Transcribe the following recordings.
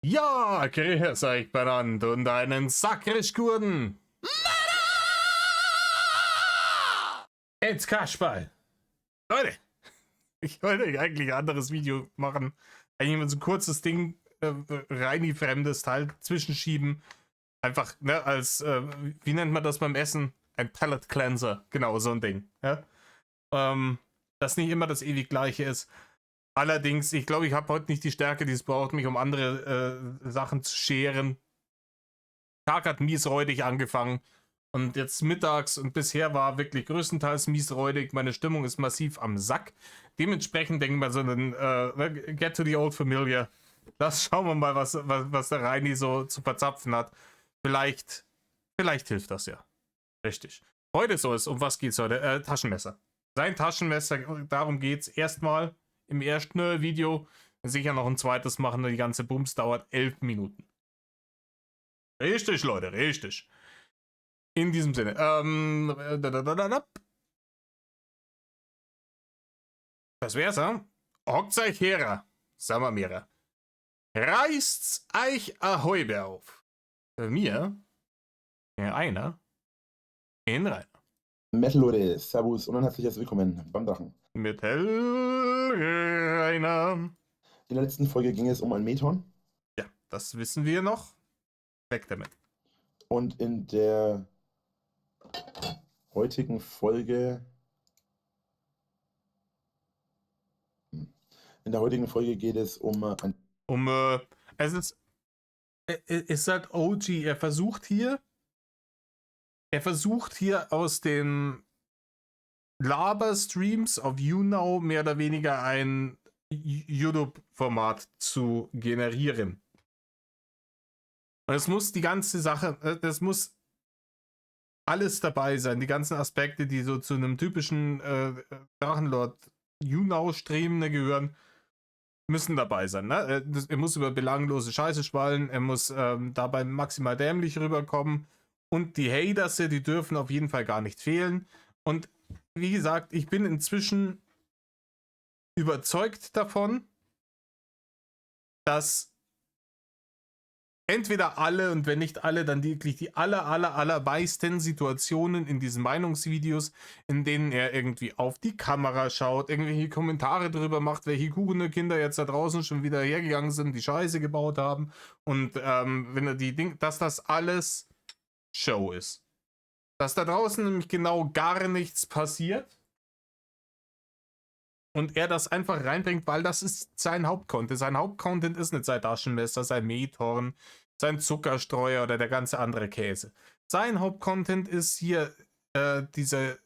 Ja, grüß euch benannt und einen sakrisch guten Jetzt Kasperl. Leute, ich wollte eigentlich ein anderes Video machen. Eigentlich mal so ein kurzes Ding, rein die fremdes Teil zwischenschieben. Einfach, ne, als, wie nennt man das beim Essen? Ein Palate Cleanser. Genau, so ein Ding. Ja? Das nicht immer das ewig gleiche ist. Allerdings, ich glaube, ich habe heute nicht die Stärke, die es braucht, mich um andere Sachen zu scheren. Tag hat miesräudig angefangen und jetzt mittags und bisher war wirklich größtenteils miesräudig. Meine Stimmung ist massiv am Sack. Dementsprechend denken wir so einen Get to the Old Familiar. Das schauen wir mal, was der Reini so zu verzapfen hat. Vielleicht hilft das ja. Richtig. Heute soll es, um was geht's heute? Taschenmesser. Sein Taschenmesser, darum geht's erstmal im ersten Video. Sicher noch ein zweites machen, die ganze Bums dauert 11 Minuten. Richtig, Leute, richtig. In diesem Sinne. Das wär's, ja? Hockt's euch her, sagen wir mir. Reißt's euch ahoi auf. Für mir, einer, in rein. Metal Leute, Servus und ein herzliches Willkommen beim Drachen. Mit Rainer. In der letzten Folge ging es um ein Meton. Ja, das wissen wir noch. Weg damit. Und in der heutigen Folge geht es um ein... Es ist halt OG. Er versucht hier aus den Laber-Streams auf YouNow mehr oder weniger ein YouTube-Format zu generieren. Und es muss die ganze Sache, das muss alles dabei sein, die ganzen Aspekte, die so zu einem typischen Drachenlord YouNow-Streamer gehören, müssen dabei sein. Ne? Er muss über belanglose Scheiße schwallen, er muss dabei maximal dämlich rüberkommen und die Haters, die dürfen auf jeden Fall gar nicht fehlen. Und wie gesagt, ich bin inzwischen überzeugt davon, dass entweder alle und wenn nicht alle, dann wirklich die allermeisten Situationen in diesen Meinungsvideos, in denen er irgendwie auf die Kamera schaut, irgendwelche Kommentare drüber macht, welche Kinder jetzt da draußen schon wieder hergegangen sind, die Scheiße gebaut haben und wenn er dass das alles Show ist. Dass da draußen nämlich genau gar nichts passiert und er das einfach reinbringt, weil das ist sein Hauptcontent. Sein Hauptcontent ist nicht sein Taschenmesser, sein Methorn, sein Zuckerstreuer oder der ganze andere Käse. Sein Hauptcontent ist hier diese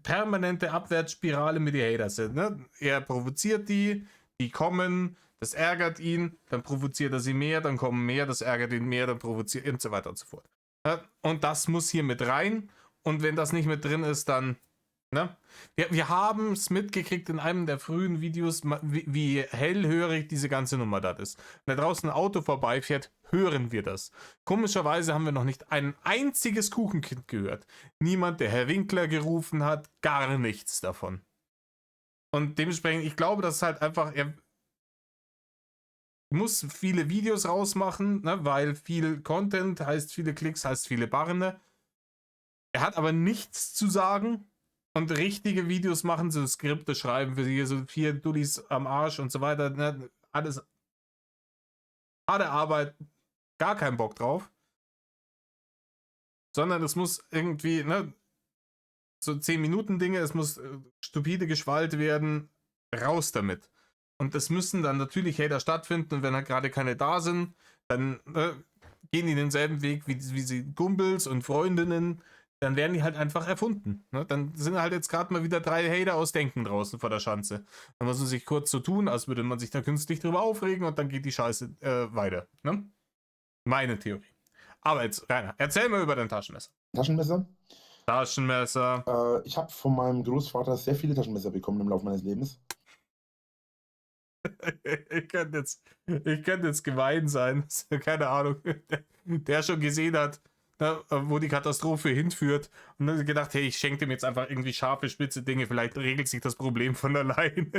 permanente Abwärtsspirale mit den Haters. Ne? Er provoziert die kommen, das ärgert ihn, dann provoziert er sie mehr, dann kommen mehr, das ärgert ihn mehr, dann provoziert und so weiter und so fort. Und das muss hier mit rein und wenn das nicht mit drin ist, dann ne? Wir haben es mitgekriegt in einem der frühen Videos, wie hellhörig diese ganze Nummer da ist. Wenn da draußen ein Auto vorbeifährt, hören wir das. Komischerweise haben wir noch nicht ein einziges Kuchenkind gehört. Niemand, der Herr Winkler gerufen hat, gar nichts davon. Und dementsprechend, ich glaube, dass halt einfach, er muss viele Videos rausmachen, ne, weil viel Content heißt viele Klicks, heißt viele Barne. Er hat aber nichts zu sagen. Und richtige Videos machen, so Skripte schreiben für hier so 4 Dullis am Arsch und so weiter. Ne? Alles harte Arbeit, gar keinen Bock drauf. Sondern es muss irgendwie, ne, so 10-Minuten-Dinge, es muss stupide geschwallt werden, raus damit. Und es müssen dann natürlich Hater stattfinden und wenn halt gerade keine da sind, dann gehen die denselben Weg wie sie Kumpels und Freundinnen. Dann werden die halt einfach erfunden. Ne? Dann sind halt jetzt gerade mal wieder 3 Hater aus Denken draußen vor der Schanze. Dann muss man sich kurz so tun, als würde man sich da künstlich drüber aufregen und dann geht die Scheiße weiter. Ne? Meine Theorie. Aber jetzt, Rainer, erzähl mal über dein Taschenmesser. Taschenmesser? Ich habe von meinem Großvater sehr viele Taschenmesser bekommen im Laufe meines Lebens. Ich könnte jetzt gemein sein. Keine Ahnung. Der schon gesehen hat, wo die Katastrophe hinführt und dann gedacht, hey, ich schenke dem jetzt einfach irgendwie scharfe, spitze Dinge, vielleicht regelt sich das Problem von allein.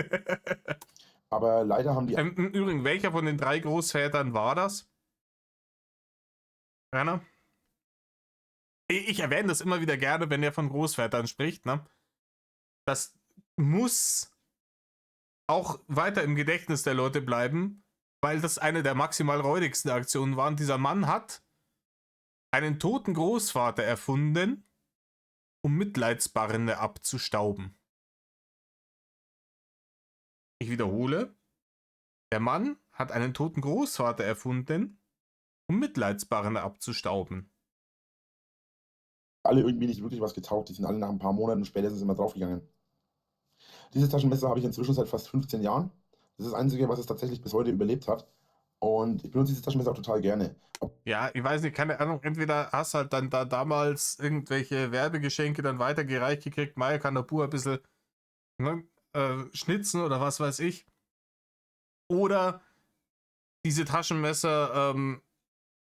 Aber leider haben die Im Übrigen, welcher von den 3 Großvätern war das? Rainer? Ich erwähne das immer wieder gerne, wenn er von Großvätern spricht, ne? Das muss auch weiter im Gedächtnis der Leute bleiben, weil das eine der maximal räudigsten Aktionen war. Und dieser Mann hat einen toten Großvater erfunden, um Mitleidsbarrende abzustauben. Ich wiederhole, der Mann hat einen toten Großvater erfunden, um Mitleidsbarrende abzustauben. alle irgendwie nicht wirklich was getaugt. Die sind alle nach ein paar Monaten spätestens immer draufgegangen. Dieses Taschenmesser habe ich inzwischen seit fast 15 Jahren. Das ist das Einzige, was es tatsächlich bis heute überlebt hat. Und ich benutze dieses Taschenmesser auch total gerne. Ja, ich weiß nicht, keine Ahnung, entweder hast halt dann da damals irgendwelche Werbegeschenke dann weitergereicht gekriegt, Maya kann der Bub ein bisschen ne, schnitzen oder was weiß ich. Oder diese Taschenmesser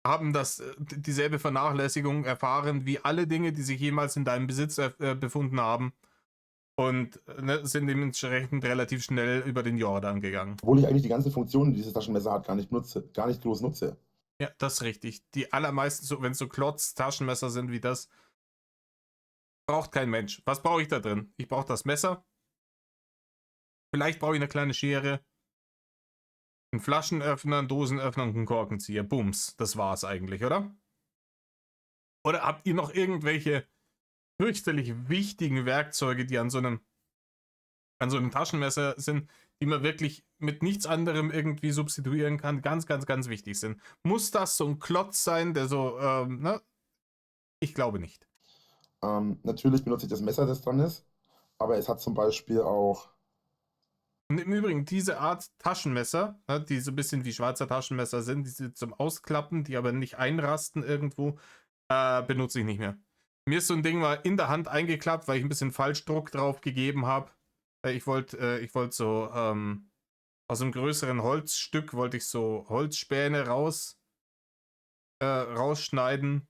haben dieselbe Vernachlässigung erfahren wie alle Dinge, die sich jemals in deinem Besitz befunden haben. Und ne, sind dementsprechend relativ schnell über den Jordan gegangen. Obwohl ich eigentlich die ganzen Funktionen, die dieses Taschenmesser hat, gar nicht groß nutze. Ja, das ist richtig. Die allermeisten, wenn es so Klotz-Taschenmesser sind wie das, braucht kein Mensch. Was brauche ich da drin? Ich brauche das Messer. Vielleicht brauche ich eine kleine Schere. Einen Flaschenöffner, einen Dosenöffner und einen Korkenzieher. Bums. Das war's eigentlich, oder? Oder habt ihr noch irgendwelche fürchterlich wichtigen Werkzeuge, die an so einem Taschenmesser sind, die man wirklich mit nichts anderem irgendwie substituieren kann? Ganz, ganz, ganz wichtig sind. Muss das so ein Klotz sein, der so, ne? Ich glaube nicht. Natürlich benutze ich das Messer, das dran ist. Aber es hat zum Beispiel auch. Und im Übrigen, diese Art Taschenmesser, ne, die so ein bisschen wie Schweizer Taschenmesser sind, die sind zum Ausklappen, die aber nicht einrasten irgendwo, benutze ich nicht mehr. Mir ist so ein Ding mal in der Hand eingeklappt, weil ich ein bisschen Falschdruck drauf gegeben habe. Ich wollte so aus einem größeren Holzstück wollte ich so Holzspäne rausschneiden,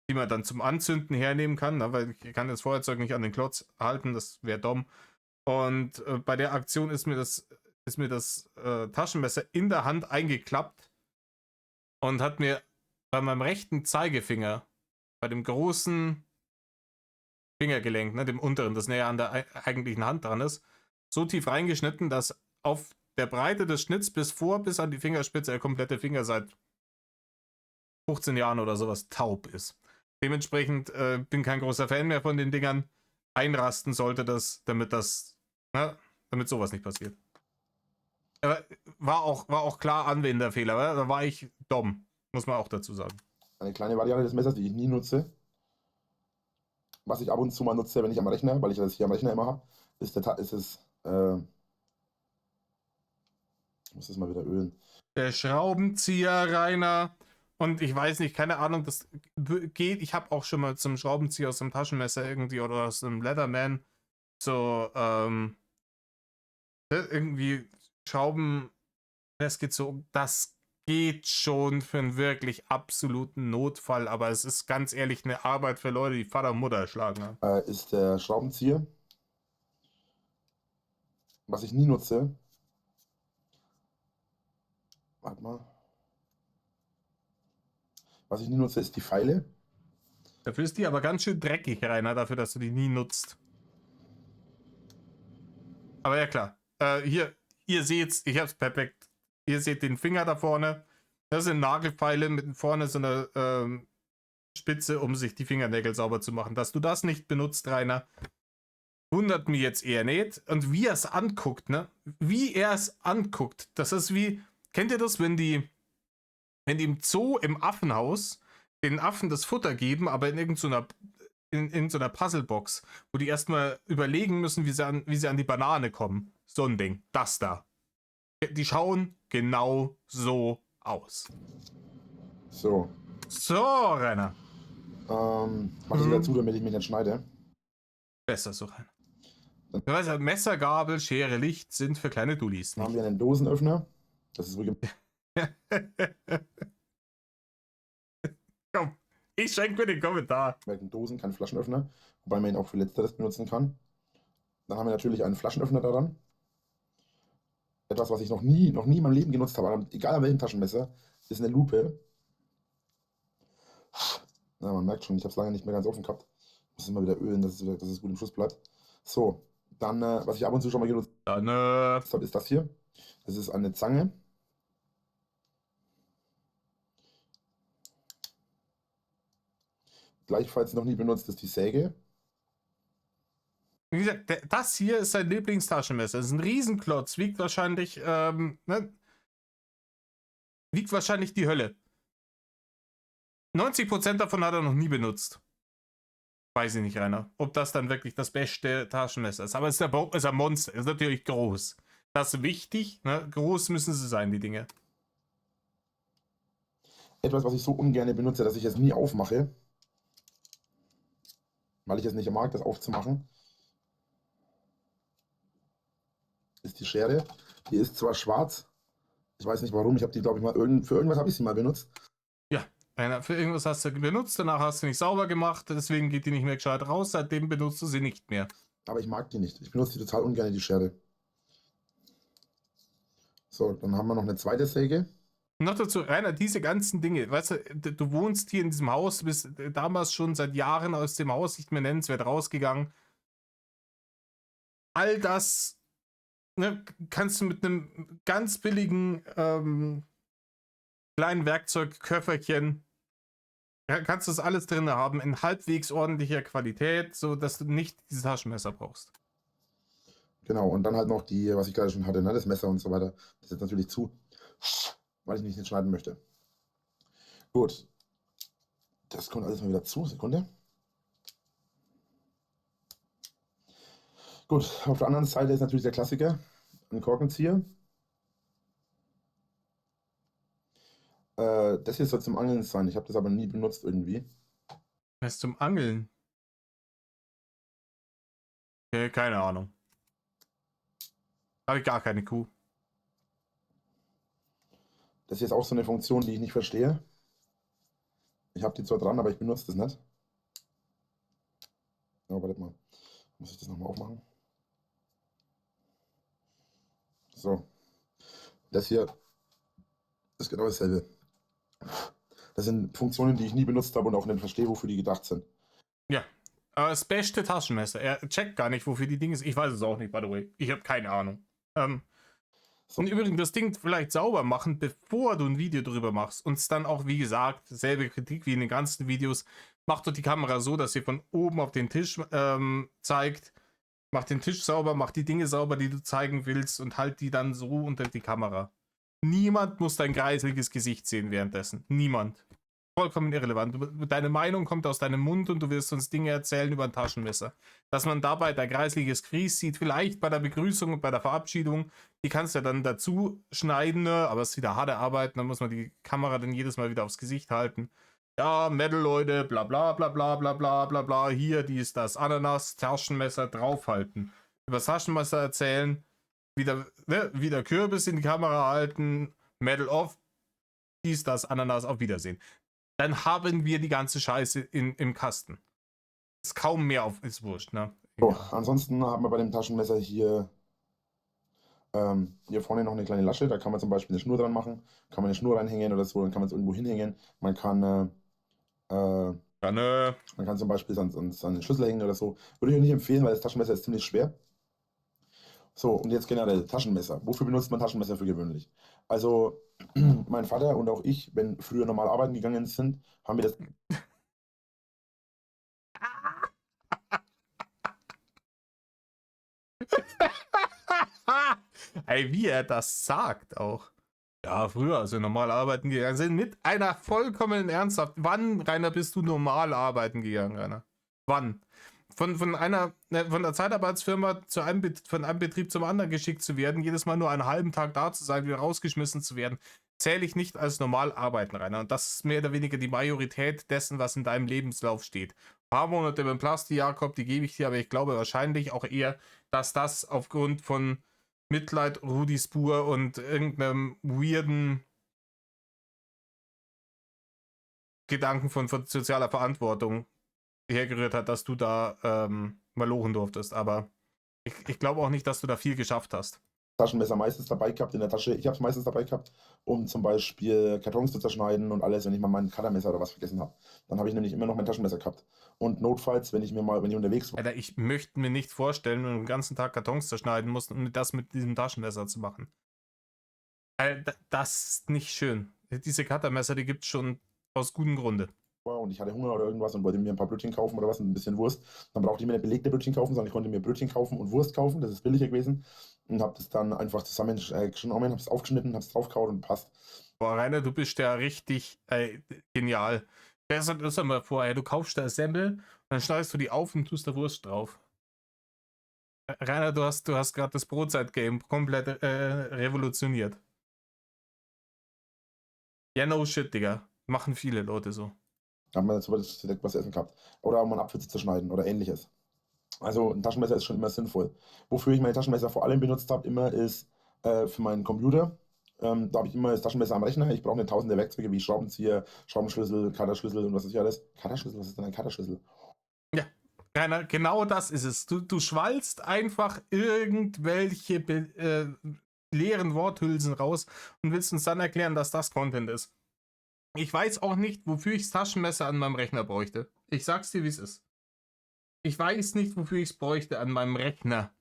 die man dann zum Anzünden hernehmen kann, ne, weil ich kann das Feuerzeug nicht an den Klotz halten, das wäre dumm. Und bei der Aktion ist mir das Taschenmesser in der Hand eingeklappt und hat mir bei meinem rechten Zeigefinger, bei dem großen Fingergelenk, ne, dem unteren, das näher an der eigentlichen Hand dran ist, so tief reingeschnitten, dass auf der Breite des Schnitts bis an die Fingerspitze der komplette Finger seit 15 Jahren oder sowas taub ist. Dementsprechend bin kein großer Fan mehr von den Dingern. Einrasten sollte das, damit sowas nicht passiert. Aber war auch klar Anwenderfehler, oder? Da war ich dumm, muss man auch dazu sagen. Eine kleine Variante des Messers, die ich nie nutze. Was ich ab und zu mal nutze, wenn ich am Rechner, weil ich das hier am Rechner immer habe, ich muss das mal wieder ölen. Der Schraubenzieher, Rainer. Und ich weiß nicht, keine Ahnung, das geht. Ich habe auch schon mal zum Schraubenzieher aus einem Taschenmesser irgendwie oder aus einem Leatherman so irgendwie Schrauben festgezogen. Das geht schon für einen wirklich absoluten Notfall, aber es ist ganz ehrlich eine Arbeit für Leute, die Vater und Mutter erschlagen haben. Ist der Schraubenzieher. Was ich nie nutze. Warte mal. Was ich nie nutze, ist die Feile. Dafür ist die aber ganz schön dreckig, Rainer, dafür, dass du die nie nutzt. Aber ja klar. Hier, ihr seht's, ich hab's perfekt. Ihr seht den Finger da vorne. Das sind Nagelfeile mit vorne so einer Spitze, um sich die Fingernägel sauber zu machen. Dass du das nicht benutzt, Rainer, wundert mich jetzt eher nicht. Und wie er es anguckt, ne? Wie er es anguckt. Das ist wie, kennt ihr das, wenn die im Zoo, im Affenhaus, den Affen das Futter geben, aber in irgendeiner Puzzlebox, wo die erstmal überlegen müssen, wie sie an die Banane kommen. So ein Ding. Das da. Die schauen genau so aus. So. So, Rainer. Was ich dazu, damit ich mich nicht schneide. Besser so, Rainer. Du weißt ja, Messer, Gabel, Schere, Licht sind für kleine Dullis. Dann haben wir einen Dosenöffner. Das ist wirklich. Komm, ich schenke mir den Kommentar. Dosen, kein Flaschenöffner. Wobei man ihn auch für Letzteres benutzen kann. Dann haben wir natürlich einen Flaschenöffner daran. etwas, was ich noch nie in meinem Leben genutzt habe, egal an welchem Taschenmesser, ist eine Lupe. Ja, man merkt schon, ich habe es lange nicht mehr ganz offen gehabt. Muss es mal wieder ölen, dass es gut im Schuss bleibt. So, dann, was ich ab und zu schon mal genutzt Dann, habe, ist das hier. Das ist eine Zange. Gleichfalls noch nie benutzt ist die Säge. wie gesagt, das hier ist sein Lieblingstaschenmesser. Das ist ein Riesenklotz, wiegt wahrscheinlich, ne? Wiegt wahrscheinlich die Hölle. 90% davon hat er noch nie benutzt. Weiß ich nicht, Rainer. Ob das dann wirklich das beste Taschenmesser ist. Aber es ist ein Monster. Es ist natürlich groß. Das ist wichtig. Ne? Groß müssen sie sein, die Dinge. Etwas, was ich so ungern benutze, dass ich es nie aufmache. Weil ich es nicht mag, das aufzumachen. Ist die Schere. Die ist zwar schwarz. Ich weiß nicht warum. Ich habe die, glaube ich, mal für irgendwas habe ich sie mal benutzt. Ja, Rainer, für irgendwas hast du benutzt. Danach hast du nicht sauber gemacht. Deswegen geht die nicht mehr gescheit raus. Seitdem benutzt du sie nicht mehr. Aber ich mag die nicht. Ich benutze die total ungern, die Schere. So, dann haben wir noch eine zweite Säge. Noch dazu, Rainer, diese ganzen Dinge, weißt du, du wohnst hier in diesem Haus, du bist damals schon seit Jahren aus dem Haus nicht mehr nennenswert rausgegangen. All das, ne, kannst du mit einem ganz billigen kleinen Werkzeugköfferchen, ja, kannst du das alles drin haben, in halbwegs ordentlicher Qualität, so dass du nicht dieses Taschenmesser brauchst. Genau, und dann halt noch die, was ich gerade schon hatte, ne, das Messer und so weiter. Das ist jetzt natürlich zu, weil ich nicht schneiden möchte. Gut. Das kommt alles mal wieder zu. Sekunde. Gut, auf der anderen Seite ist natürlich der Klassiker, ein Korkenzieher. Das hier soll zum Angeln sein. Ich habe das aber nie benutzt irgendwie. Was zum Angeln? Okay, keine Ahnung. Habe ich gar keine Kuh. Das hier ist auch so eine Funktion, die ich nicht verstehe. Ich habe die zwar dran, aber ich benutze das nicht. Ja, warte mal. Muss ich das nochmal aufmachen? So. Das hier ist genau dasselbe. Das sind Funktionen, die ich nie benutzt habe und auch nicht verstehe, wofür die gedacht sind. Ja, aber das beste Taschenmesser. Er checkt gar nicht, wofür die Dinge sind. Ich weiß es auch nicht, by the way. Ich habe keine Ahnung. So. Und übrigens, das Ding vielleicht sauber machen, bevor du ein Video drüber machst. Und es dann auch, wie gesagt, selbe Kritik wie in den ganzen Videos. Mach doch die Kamera so, dass sie von oben auf den Tisch zeigt. Mach den Tisch sauber, mach die Dinge sauber, die du zeigen willst und halt die dann so unter die Kamera. Niemand muss dein greiseliges Gesicht sehen währenddessen. Niemand. Vollkommen irrelevant. Deine Meinung kommt aus deinem Mund und du wirst uns Dinge erzählen über ein Taschenmesser. Dass man dabei dein greiseliges Gries sieht, vielleicht bei der Begrüßung und bei der Verabschiedung, die kannst du ja dann dazu schneiden, ne? Aber es ist wieder harte Arbeit, dann muss man die Kamera dann jedes Mal wieder aufs Gesicht halten. Ja, Metal, Leute, bla bla bla bla bla bla bla bla, hier, dies, das, Ananas, Taschenmesser draufhalten. Über das Taschenmesser erzählen, wieder Kürbis in die Kamera halten, Metal off, dies, das, Ananas, auf Wiedersehen. Dann haben wir die ganze Scheiße im Kasten. Ist kaum mehr auf, ist wurscht, ne? So, ansonsten haben wir bei dem Taschenmesser hier vorne noch eine kleine Lasche, da kann man zum Beispiel eine Schnur dran machen, kann man eine Schnur reinhängen oder so, dann kann man es irgendwo hinhängen. Man kann man kann zum Beispiel an den Schlüssel hängen oder so. Würde ich euch nicht empfehlen, weil das Taschenmesser ist ziemlich schwer. So, und jetzt generell Taschenmesser. Wofür benutzt man Taschenmesser für gewöhnlich? Also, mein Vater und auch ich, wenn früher normal arbeiten gegangen sind, haben wir das. Ey, wie er das sagt auch. Ja, früher, als wir normal arbeiten gegangen sind, mit einer vollkommenen Ernsthaft. Wann, Rainer, bist du normal arbeiten gegangen, Rainer? Wann? Von der Zeitarbeitsfirma von einem Betrieb zum anderen geschickt zu werden, jedes Mal nur einen halben Tag da zu sein, wieder rausgeschmissen zu werden, zähle ich nicht als normal arbeiten, Rainer. Und das ist mehr oder weniger die Majorität dessen, was in deinem Lebenslauf steht. Ein paar Monate beim Plasti, Jakob, die gebe ich dir, aber ich glaube wahrscheinlich auch eher, dass das aufgrund von Mitleid, Rudi Spur und irgendeinem weirden Gedanken von sozialer Verantwortung hergerührt hat, dass du da mal lochen durftest. Aber ich glaube auch nicht, dass du da viel geschafft hast. Taschenmesser meistens dabei gehabt in der Tasche. Ich habe es meistens dabei gehabt, um zum Beispiel Kartons zu zerschneiden und alles, wenn ich mal mein Cuttermesser oder was vergessen habe. Dann habe ich nämlich immer noch mein Taschenmesser gehabt. Und notfalls, wenn ich unterwegs war. Alter, ich möchte mir nicht vorstellen, wenn du den ganzen Tag Kartons zerschneiden musst, um das mit diesem Taschenmesser zu machen. Das ist nicht schön. Diese Cuttermesser, die gibt es schon aus gutem Grunde. Und ich hatte Hunger oder irgendwas und wollte mir ein paar Brötchen kaufen oder was, ein bisschen Wurst. Dann brauchte ich mir nicht belegte Brötchen kaufen, sondern ich konnte mir Brötchen kaufen und Wurst kaufen. Das ist billiger gewesen. Und habe das dann einfach zusammengenommen, habe es aufgeschnitten, habe es draufgehauen und passt. Boah, Rainer, du bist ja richtig genial. Stell dir das mal vor, ey, du kaufst da Semmel und dann schneidest du die auf und tust da Wurst drauf. Rainer, du hast gerade das Brotzeit-Game komplett revolutioniert. Ja, no shit, Digga. Machen viele Leute so. Da hat man jetzt direkt was essen gehabt. Oder um einen Apfel zu zerschneiden oder ähnliches. Also ein Taschenmesser ist schon immer sinnvoll. Wofür ich meine Taschenmesser vor allem benutzt habe, immer ist für meinen Computer. Da habe ich immer das Taschenmesser am Rechner. Ich brauche nicht tausende Werkzeuge wie Schraubenzieher, Schraubenschlüssel, Cutterschlüssel und was ist hier alles. Cutterschlüssel? Was ist denn ein Cutterschlüssel? Ja, Rainer, genau das ist es. Du schwallst einfach irgendwelche leeren Worthülsen raus und willst uns dann erklären, dass das Content ist. Ich weiß auch nicht, wofür ich das Taschenmesser an meinem Rechner bräuchte. Ich sag's dir, wie es ist. Ich weiß nicht, wofür ich es bräuchte an meinem Rechner.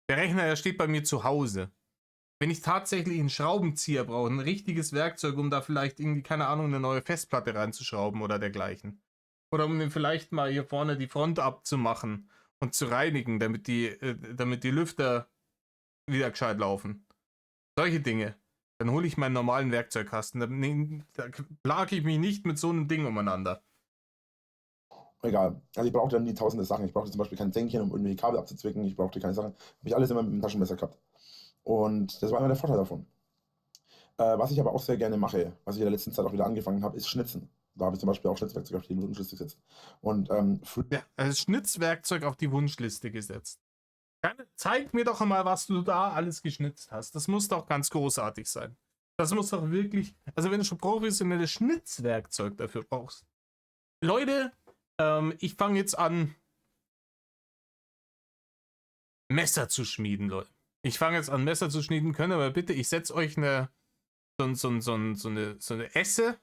Der Rechner, der steht bei mir zu Hause. Wenn ich tatsächlich einen Schraubenzieher brauche, ein richtiges Werkzeug, um da vielleicht irgendwie, keine Ahnung, eine neue Festplatte reinzuschrauben oder dergleichen. Oder um den vielleicht mal hier vorne die Front abzumachen und zu reinigen, damit die Lüfter wieder gescheit laufen. Solche Dinge. Dann hole ich meinen normalen Werkzeugkasten. Da plage ich mich nicht mit so einem Ding umeinander. Egal. Also ich brauchte dann nie tausende Sachen. Ich brauchte zum Beispiel kein Zänkchen, um irgendwie Kabel abzuzwicken. Ich brauchte keine Sachen. Habe ich alles immer mit dem Taschenmesser gehabt. Und das war immer der Vorteil davon. Was ich aber auch sehr gerne mache, was ich in der letzten Zeit auch wieder angefangen habe, ist Schnitzen. Da habe ich zum Beispiel auch Schnitzwerkzeug auf die Wunschliste gesetzt. Und Ja, als Schnitzwerkzeug auf die Wunschliste gesetzt. Zeig mir doch mal, was du da alles geschnitzt hast. Das muss doch ganz großartig sein. Das muss doch wirklich, also wenn du schon professionelles Schnitzwerkzeug dafür brauchst. Leute, ich fange jetzt an, Messer zu schmieden, Leute. Ich fange jetzt an, Messer zu schmieden, könnt aber bitte, ich setze euch so eine Esse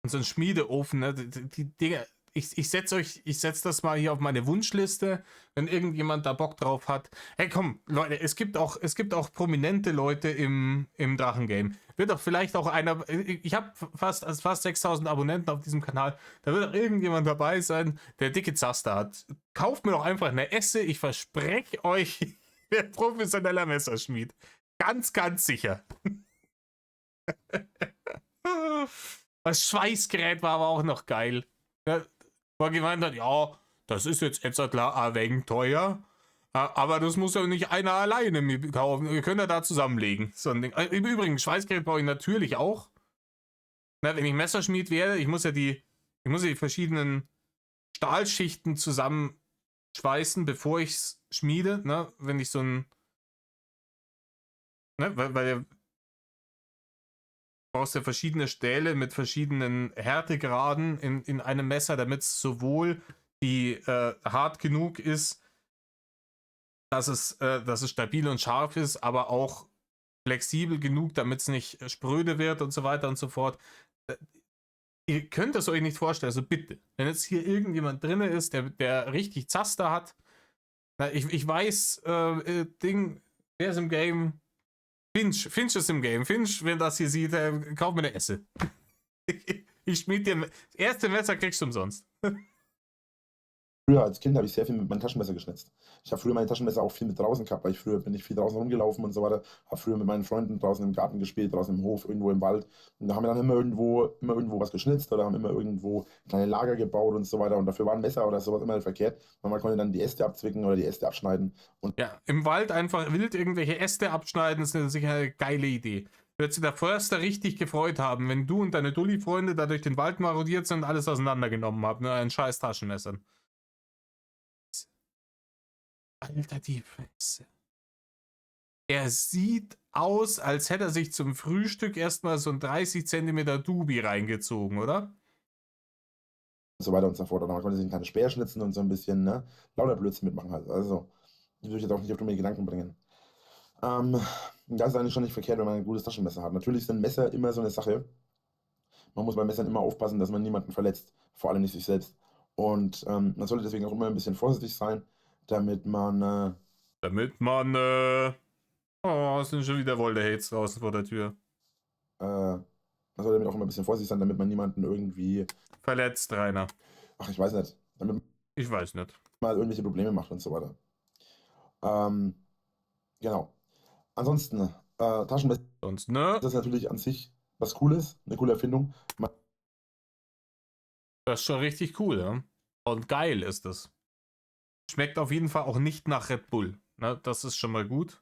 und so einen Schmiedeofen, ne? Die Dinger, ich setze das mal hier auf meine Wunschliste, wenn irgendjemand da Bock drauf hat. Hey, komm, Leute, es gibt auch prominente Leute im Drachengame. Wird doch vielleicht auch einer, ich habe fast 6000 Abonnenten auf diesem Kanal, da wird auch irgendjemand dabei sein, der dicke Zaster hat. Kauft mir doch einfach eine Esse, ich verspreche euch, ich werde professioneller Messerschmied. Ganz, ganz sicher. Das Schweißgerät war aber auch noch geil. Ja, wo er gemeint hat, ja, das ist jetzt klar ein wenig teuer, aber das muss ja nicht einer alleine kaufen. Wir können ja da zusammenlegen. So ein Ding. Im Übrigen, Schweißgerät brauche ich natürlich auch. Na, wenn ich Messerschmied werde, ich muss ja die verschiedenen Stahlschichten zusammenschweißen, bevor ich es schmiede. Ne? Wenn ich so ein. Ne? Weil brauchst ja verschiedene Stähle mit verschiedenen Härtegraden in einem Messer, damit es sowohl hart genug ist, dass es stabil und scharf ist, aber auch flexibel genug, damit es nicht spröde wird und so weiter und so fort. Ihr könnt es euch nicht vorstellen, also bitte, wenn jetzt hier irgendjemand drin ist, der richtig Zaster hat, na, ich weiß, wer ist im Game? Finch ist im Game. Finch, wenn das hier sieht, kauf mir eine Esse. Ich schmied dir. Das erste Messer kriegst du umsonst. Früher als Kind habe ich sehr viel mit meinem Taschenmesser geschnitzt. Ich habe früher meine Taschenmesser auch viel mit draußen gehabt, weil früher bin ich viel draußen rumgelaufen und so weiter. Habe früher mit meinen Freunden draußen im Garten gespielt, draußen im Hof, irgendwo im Wald. Und da haben wir dann immer irgendwo was geschnitzt oder haben immer irgendwo kleine Lager gebaut und so weiter. Und dafür waren Messer oder sowas immer nicht verkehrt. Und man konnte dann die Äste abzwicken oder die Äste abschneiden. Und ja, im Wald einfach wild irgendwelche Äste abschneiden, ist sicher eine geile Idee. Wird sich der Förster richtig gefreut haben, wenn du und deine Dulli-Freunde da durch den Wald marodiert sind und alles auseinandergenommen habt, ne? Ein scheiß Taschenmesser. Alter, die Fresse. Er sieht aus, als hätte er sich zum Frühstück erstmal so ein 30 cm Dubi reingezogen, oder? so weiter und so fort. Oder man konnte sich keine Speer schnitzen und so ein bisschen, ne, lauter Blödsinn mitmachen halt. Also, die würde ich jetzt auch nicht auf dumme Gedanken bringen. Das ist eigentlich schon nicht verkehrt, wenn man ein gutes Taschenmesser hat. Natürlich sind Messer immer so eine Sache. Man muss bei Messern immer aufpassen, dass man niemanden verletzt, vor allem nicht sich selbst. Und man sollte deswegen auch immer ein bisschen vorsichtig sein, damit man. Oh, es sind schon wieder Volde-Hates draußen vor der Tür. Man sollte damit auch immer ein bisschen vorsichtig sein, damit man niemanden irgendwie. Verletzt, Rainer. Ach, ich weiß nicht. Damit Ich weiß nicht. man halt irgendwelche Probleme macht und so weiter. Genau. Ansonsten, Taschenmesser Sonst, ne? ist natürlich an sich was Cooles, eine coole Erfindung. Das ist schon richtig cool, ja. Und geil ist es. Schmeckt auf jeden Fall auch nicht nach Red Bull. Ne? Das ist schon mal gut.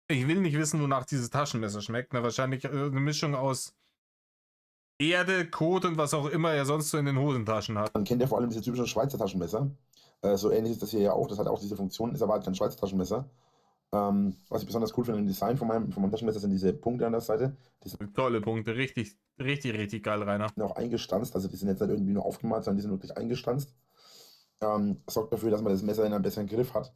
Ich will nicht wissen, wonach dieses Taschenmesser schmeckt. Ne? Wahrscheinlich eine Mischung aus Erde, Kot und was auch immer er sonst so in den Hosentaschen hat. Man kennt ja vor allem diese typischen Schweizer Taschenmesser. So ähnlich ist das hier ja auch. Das hat auch diese Funktion, ist aber halt kein Schweizer Taschenmesser. Was ich besonders cool finde im Design von meinem Taschenmesser sind diese Punkte an der Seite. Die sind Tolle Punkte. Richtig, richtig, richtig geil, Rainer. auch eingestanzt. Also die sind jetzt nicht irgendwie nur aufgemalt, sondern die sind wirklich eingestanzt. Sorgt dafür, dass man das Messer in einem besseren Griff hat.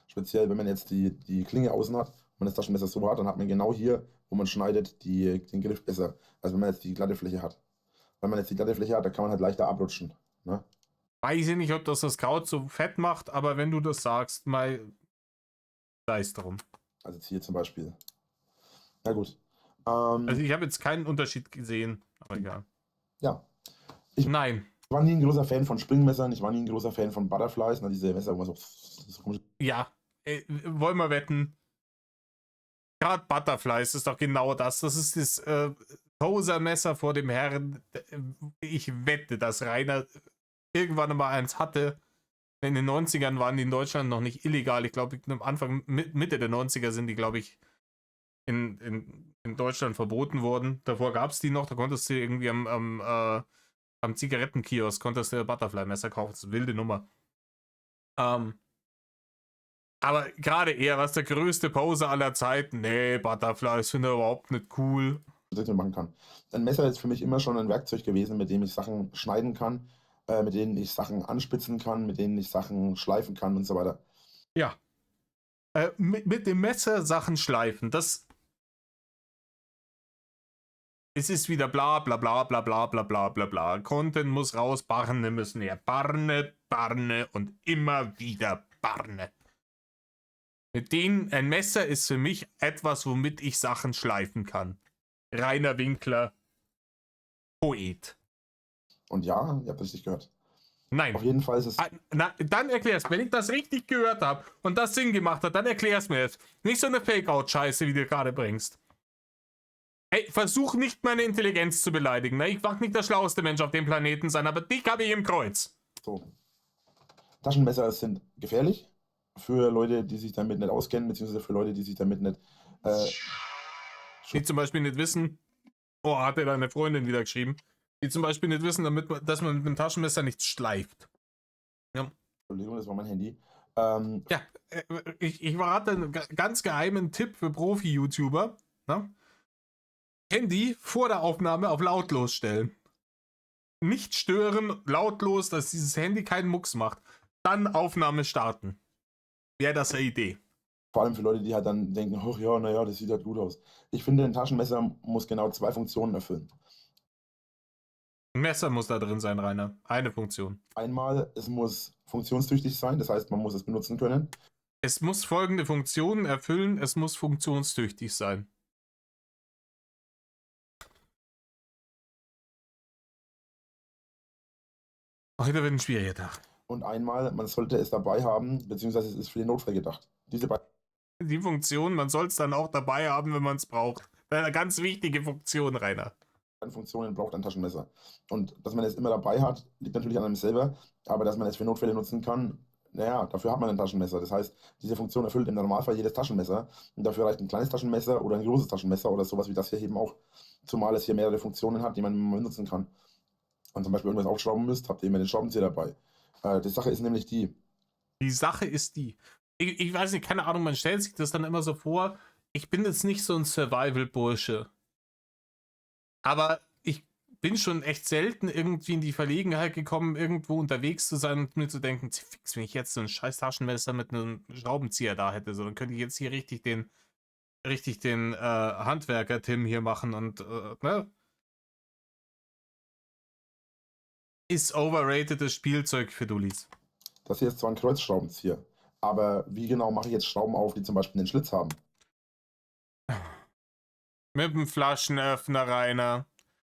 Speziell, wenn man jetzt die Klinge außen hat, wenn man das Taschenmesser so hat, dann hat man genau hier, wo man schneidet, den Griff besser, als wenn man jetzt die glatte Fläche hat. Wenn man jetzt die glatte Fläche hat, dann kann man halt leichter abrutschen. Ne? Weiß ich nicht, ob das Kraut so fett macht, aber wenn du das sagst, mal sei es drum. Also jetzt hier zum Beispiel. Na gut. Also ich habe jetzt keinen Unterschied gesehen, aber egal. Ja. Nein. Ich war nie ein großer Fan von Springmessern, ich war nie ein großer Fan von Butterflies, ne, diese Messer, wo man so komisch. Ja, wollen wir wetten? Gerade Butterflies ist doch genau das. Das ist das Poser-Messer vor dem Herrn. Ich wette, dass Rainer irgendwann mal eins hatte. In den 90ern waren die in Deutschland noch nicht illegal. Ich glaube, am Anfang, Mitte der 90er sind die, glaube ich, in Deutschland verboten worden. Davor gab es die noch. Da konntest du irgendwie am Zigarettenkiosk konntest du Butterfly-Messer kaufen. Das ist eine wilde Nummer. Aber gerade er, was der größte Poser aller Zeiten. Nee, Butterflies finde ich überhaupt nicht cool. Machen kann. Ein Messer ist für mich immer schon ein Werkzeug gewesen, mit dem ich Sachen schneiden kann, mit denen ich Sachen anspitzen kann, mit denen ich Sachen schleifen kann und so weiter. Ja. Mit dem Messer Sachen schleifen, das. Es ist wieder bla bla bla bla bla bla bla bla bla. Content muss raus, Barne müssen her. Barne, Barne und immer wieder Barne. Mit denen, ein Messer ist für mich etwas, womit ich Sachen schleifen kann. Rainer Winkler, Poet. Und ja, ihr habt richtig gehört. Nein. Auf jeden Fall ist es. Dann erklär's. Wenn ich das richtig gehört habe und das Sinn gemacht hat, dann erklär's mir jetzt. Nicht so eine Fake-Out-Scheiße, wie du gerade bringst. Ey, versuch nicht meine Intelligenz zu beleidigen. Ne? Ich mag nicht der schlaueste Mensch auf dem Planeten sein, aber dich habe ich im Kreuz. So. Taschenmesser sind gefährlich für Leute, die sich damit nicht auskennen, beziehungsweise für Leute, die sich damit nicht. Die zum Beispiel nicht wissen. Oh, hat er deine Freundin wieder geschrieben. Die zum Beispiel nicht wissen, dass man mit dem Taschenmesser nichts schleift. Ja. Entschuldigung, das war mein Handy. Ja, ich verrate einen ganz geheimen Tipp für Profi-YouTuber. Ne? Handy vor der Aufnahme auf lautlos stellen. Nicht stören, lautlos, dass dieses Handy keinen Mucks macht. Dann Aufnahme starten. Wäre das eine Idee. Vor allem für Leute, die halt dann denken, ach ja, naja, das sieht halt gut aus. Ich finde, ein Taschenmesser muss genau 2 Funktionen erfüllen. Ein Messer muss da drin sein, Rainer. Eine Funktion. Einmal, es muss funktionstüchtig sein, das heißt, man muss es benutzen können. Es muss folgende Funktionen erfüllen, es muss funktionstüchtig sein. Heute wird ein schwieriger Tag. Und einmal, man sollte es dabei haben, beziehungsweise es ist für den Notfall gedacht. Diese beiden Die Funktion, man soll es dann auch dabei haben, wenn man es braucht. Eine ganz wichtige Funktion, Rainer. Funktionen braucht ein Taschenmesser. Und dass man es immer dabei hat, liegt natürlich an einem selber, aber dass man es für Notfälle nutzen kann, naja, dafür hat man ein Taschenmesser. Das heißt, diese Funktion erfüllt im Normalfall jedes Taschenmesser. Und dafür reicht ein kleines Taschenmesser oder ein großes Taschenmesser oder sowas wie das hier eben auch. Zumal es hier mehrere Funktionen hat, die man immer benutzen kann. Und zum Beispiel irgendwas aufschrauben müsst, habt ihr immer den Schraubenzieher dabei. Die Sache ist nämlich die. Die Sache ist die. Ich weiß nicht, keine Ahnung, man stellt sich das dann immer so vor, ich bin jetzt nicht so ein Survival-Bursche. Aber ich bin schon echt selten irgendwie in die Verlegenheit gekommen, irgendwo unterwegs zu sein und mir zu denken, fix, wenn ich jetzt so ein scheiß Taschenmesser mit einem Schraubenzieher da hätte, so, dann könnte ich jetzt hier richtig den Handwerker Tim hier machen und ne? Ist overratedes Spielzeug für Dullis. Das hier ist zwar ein Kreuzschraubenzieher, aber wie genau mache ich jetzt Schrauben auf, die zum Beispiel einen Schlitz haben? Mit dem Flaschenöffner, Rainer.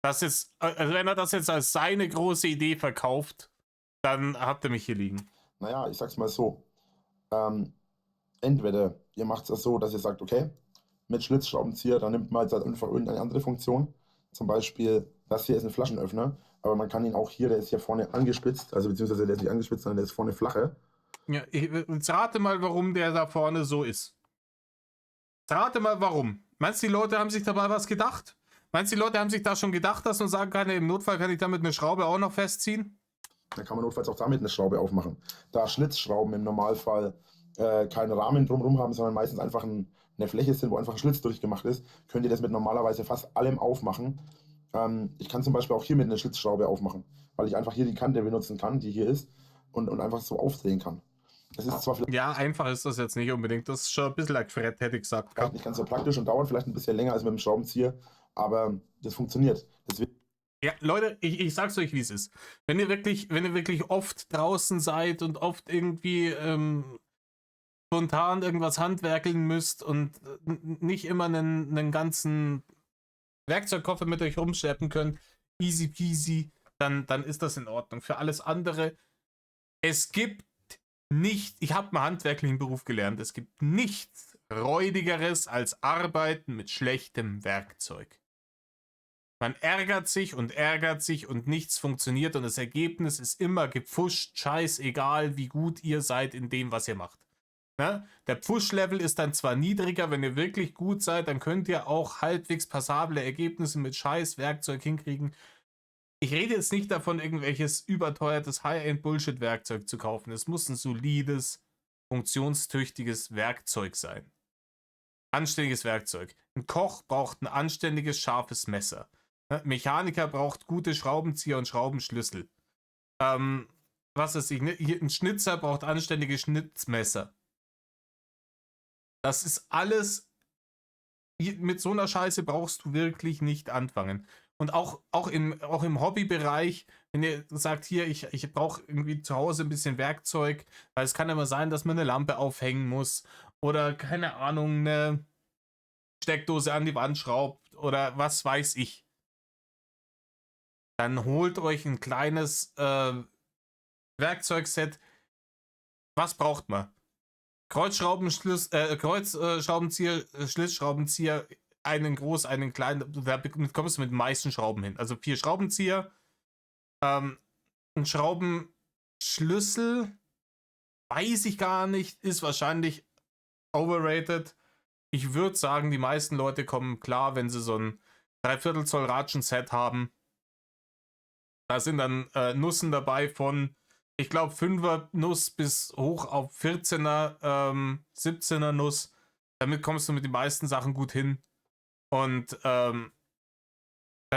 Das ist, also wenn er das jetzt als seine große Idee verkauft, dann habt ihr mich hier liegen. Naja, ich sag's mal so. Entweder ihr macht es so, dass ihr sagt, okay, mit Schlitzschraubenzieher, dann nimmt man jetzt halt einfach irgendeine andere Funktion. Zum Beispiel, das hier ist ein Flaschenöffner, aber man kann ihn auch hier, der ist hier vorne angespitzt, also beziehungsweise der ist nicht angespitzt, sondern der ist vorne flache. Ja, jetzt rate mal, warum der da vorne so ist. Rate mal, warum. Meinst du, die Leute haben sich dabei was gedacht? Meinst du, die Leute haben sich da schon gedacht, dass man sagen kann, im Notfall kann ich damit eine Schraube auch noch festziehen? Dann kann man notfalls auch damit eine Schraube aufmachen. Da Schlitzschrauben im Normalfall keinen Rahmen drumherum haben, sondern meistens einfach eine Fläche sind, wo einfach ein Schlitz durchgemacht ist, könnt ihr das mit normalerweise fast allem aufmachen. Ich kann zum Beispiel auch hier mit einer Schlitzschraube aufmachen, weil ich einfach hier die Kante benutzen kann, die hier ist, und einfach so aufdrehen kann. Das ist zwar Ja, einfach ist das jetzt nicht unbedingt. Das ist schon ein bisschen like Fred, hätte ich gesagt. vielleicht nicht ganz so praktisch und dauert vielleicht ein bisschen länger als mit dem Schraubenzieher, aber das funktioniert. Deswegen Ja, Leute, ich sag's euch, wie es ist. Wenn ihr wirklich oft draußen seid und oft irgendwie spontan irgendwas handwerkeln müsst und nicht immer einen ganzen Werkzeugkoffer mit euch rumschleppen könnt, easy peasy, dann ist das in Ordnung. Für alles andere, es gibt nicht, ich habe einen handwerklichen Beruf gelernt, es gibt nichts räudigeres als Arbeiten mit schlechtem Werkzeug. Man ärgert sich und nichts funktioniert und das Ergebnis ist immer gepfuscht, scheißegal, wie gut ihr seid in dem, was ihr macht. Ne? Der Pfusch-Level ist dann zwar niedriger, wenn ihr wirklich gut seid, dann könnt ihr auch halbwegs passable Ergebnisse mit scheiß Werkzeug hinkriegen. Ich rede jetzt nicht davon, irgendwelches überteuertes High-End-Bullshit-Werkzeug zu kaufen. Es muss ein solides, funktionstüchtiges Werkzeug sein. Anständiges Werkzeug. Ein Koch braucht ein anständiges, scharfes Messer. Mechaniker braucht gute Schraubenzieher und Schraubenschlüssel. Was weiß ich, ne? Ein Schnitzer braucht anständige Schnitzmesser. Das ist alles, mit so einer Scheiße brauchst du wirklich nicht anfangen. Und auch im Hobbybereich, wenn ihr sagt, hier, ich brauche irgendwie zu Hause ein bisschen Werkzeug, weil es kann immer sein, dass man eine Lampe aufhängen muss oder, keine Ahnung, eine Steckdose an die Wand schraubt oder was weiß ich. Dann holt euch ein kleines Werkzeugset. Was braucht man? Kreuzschraubenzieher, Schlitzschraubenzieher, einen groß, einen kleinen, damit kommst du mit den meisten Schrauben hin. Also 4 Schraubenzieher, ein Schraubenschlüssel, weiß ich gar nicht, ist wahrscheinlich overrated. Ich würde sagen, die meisten Leute kommen klar, wenn sie so ein 3/4 Zoll Ratschen-Set haben. Da sind dann Nussen dabei von, ich glaube, 5er Nuss bis hoch auf 14er, 17er Nuss. Damit kommst du mit den meisten Sachen gut hin. Und dann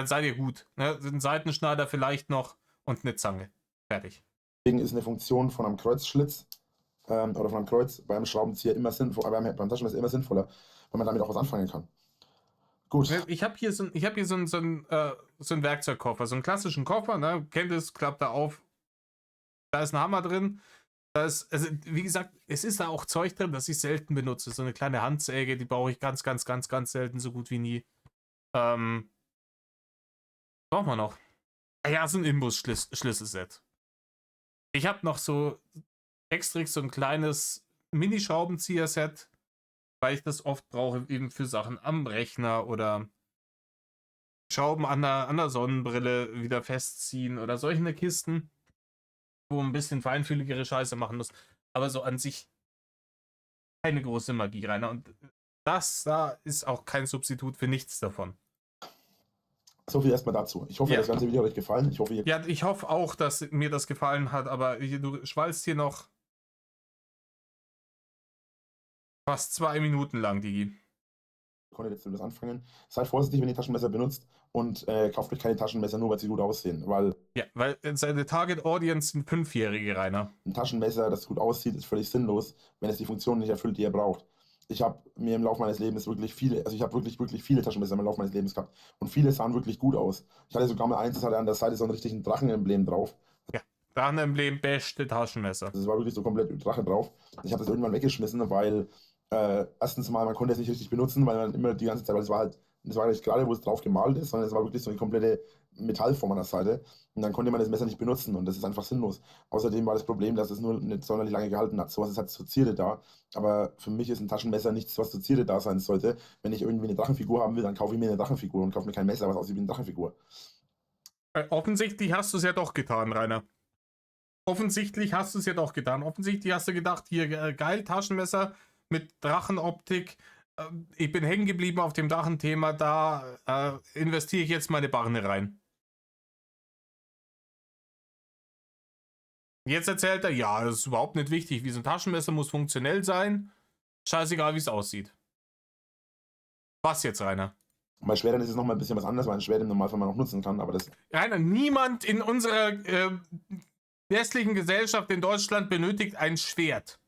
seid ihr gut. Ne? Ein Seitenschneider vielleicht noch und eine Zange. Fertig. Deswegen ist eine Funktion von einem Kreuzschlitz oder von einem Kreuz beim Schraubenzieher immer sinnvoll, aber beim Taschenmesser immer sinnvoller, weil man damit auch was anfangen kann. Gut. Ich habe hier so ein Werkzeugkoffer, so einen klassischen Koffer, ne? Kennt es, klappt da auf. Da ist ein Hammer drin. Also, wie gesagt, es ist da auch Zeug drin, das ich selten benutze. So eine kleine Handsäge, die brauche ich ganz, ganz, ganz, ganz selten, so gut wie nie. Brauchen wir noch. Ja, so ein Imbus-Schlüsselset. Ich habe noch so extra so ein kleines Mini-Schraubenzieher-Set, weil ich das oft brauche, eben für Sachen am Rechner oder Schrauben an der Sonnenbrille wieder festziehen oder solche Kisten, wo man ein bisschen feinfühligere Scheiße machen muss. Aber so an sich keine große Magie, Rainer. Und das da ist auch kein Substitut für nichts davon. So viel erstmal dazu. Ich hoffe, das ganze Video hat euch gefallen. Ich hoffe auch, dass mir das gefallen hat, aber du schwallst hier noch fast 2 Minuten lang, Digi. konntet jetzt damit anfangen. Seid vorsichtig, wenn ihr Taschenmesser benutzt und kauft euch keine Taschenmesser nur, weil sie gut aussehen. Weil Ja, weil seine Target Audience sind 5-Jährige, Rainer. ein Taschenmesser, das gut aussieht, ist völlig sinnlos, wenn es die Funktion nicht erfüllt, die ihr braucht. Ich habe mir im Laufe meines Lebens wirklich viele, also ich habe wirklich viele Taschenmesser im Laufe meines Lebens gehabt. Und viele sahen wirklich gut aus. Ich hatte sogar mal eins, das hatte an der Seite so einen richtigen Drachenemblem drauf. Ja, Drachenemblem, beste Taschenmesser. Das war wirklich so komplett Drache drauf. Ich habe das irgendwann weggeschmissen, weil erstens mal, man konnte es nicht richtig benutzen, weil man immer die ganze Zeit, weil das war nicht gerade, wo es drauf gemalt ist, sondern es war wirklich so eine komplette Metallform an der Seite. Und dann konnte man das Messer nicht benutzen und das ist einfach sinnlos. Außerdem war das Problem, dass es nur nicht sonderlich lange gehalten hat. Sowas ist halt zur Zierde da. Aber für mich ist ein Taschenmesser nichts, was zur Zierde da sein sollte. Wenn ich irgendwie eine Drachenfigur haben will, dann kaufe ich mir eine Drachenfigur und kaufe mir kein Messer, was aussieht wie eine Drachenfigur. Offensichtlich hast du es ja doch getan, Rainer. Offensichtlich hast du es ja doch getan. Offensichtlich hast du gedacht, hier geil, Taschenmesser mit Drachenoptik. Ich bin hängen geblieben auf dem Drachenthema, da investiere ich jetzt meine Barne rein. Jetzt erzählt er, ja, das ist überhaupt nicht wichtig. Wie so ein Taschenmesser muss funktionell sein. Scheißegal, wie es aussieht. Was jetzt, Rainer? Bei Schwertern ist es nochmal ein bisschen was anderes, weil ein Schwert im Normalfall man auch nutzen kann, aber das. Rainer, niemand in unserer westlichen Gesellschaft in Deutschland benötigt ein Schwert.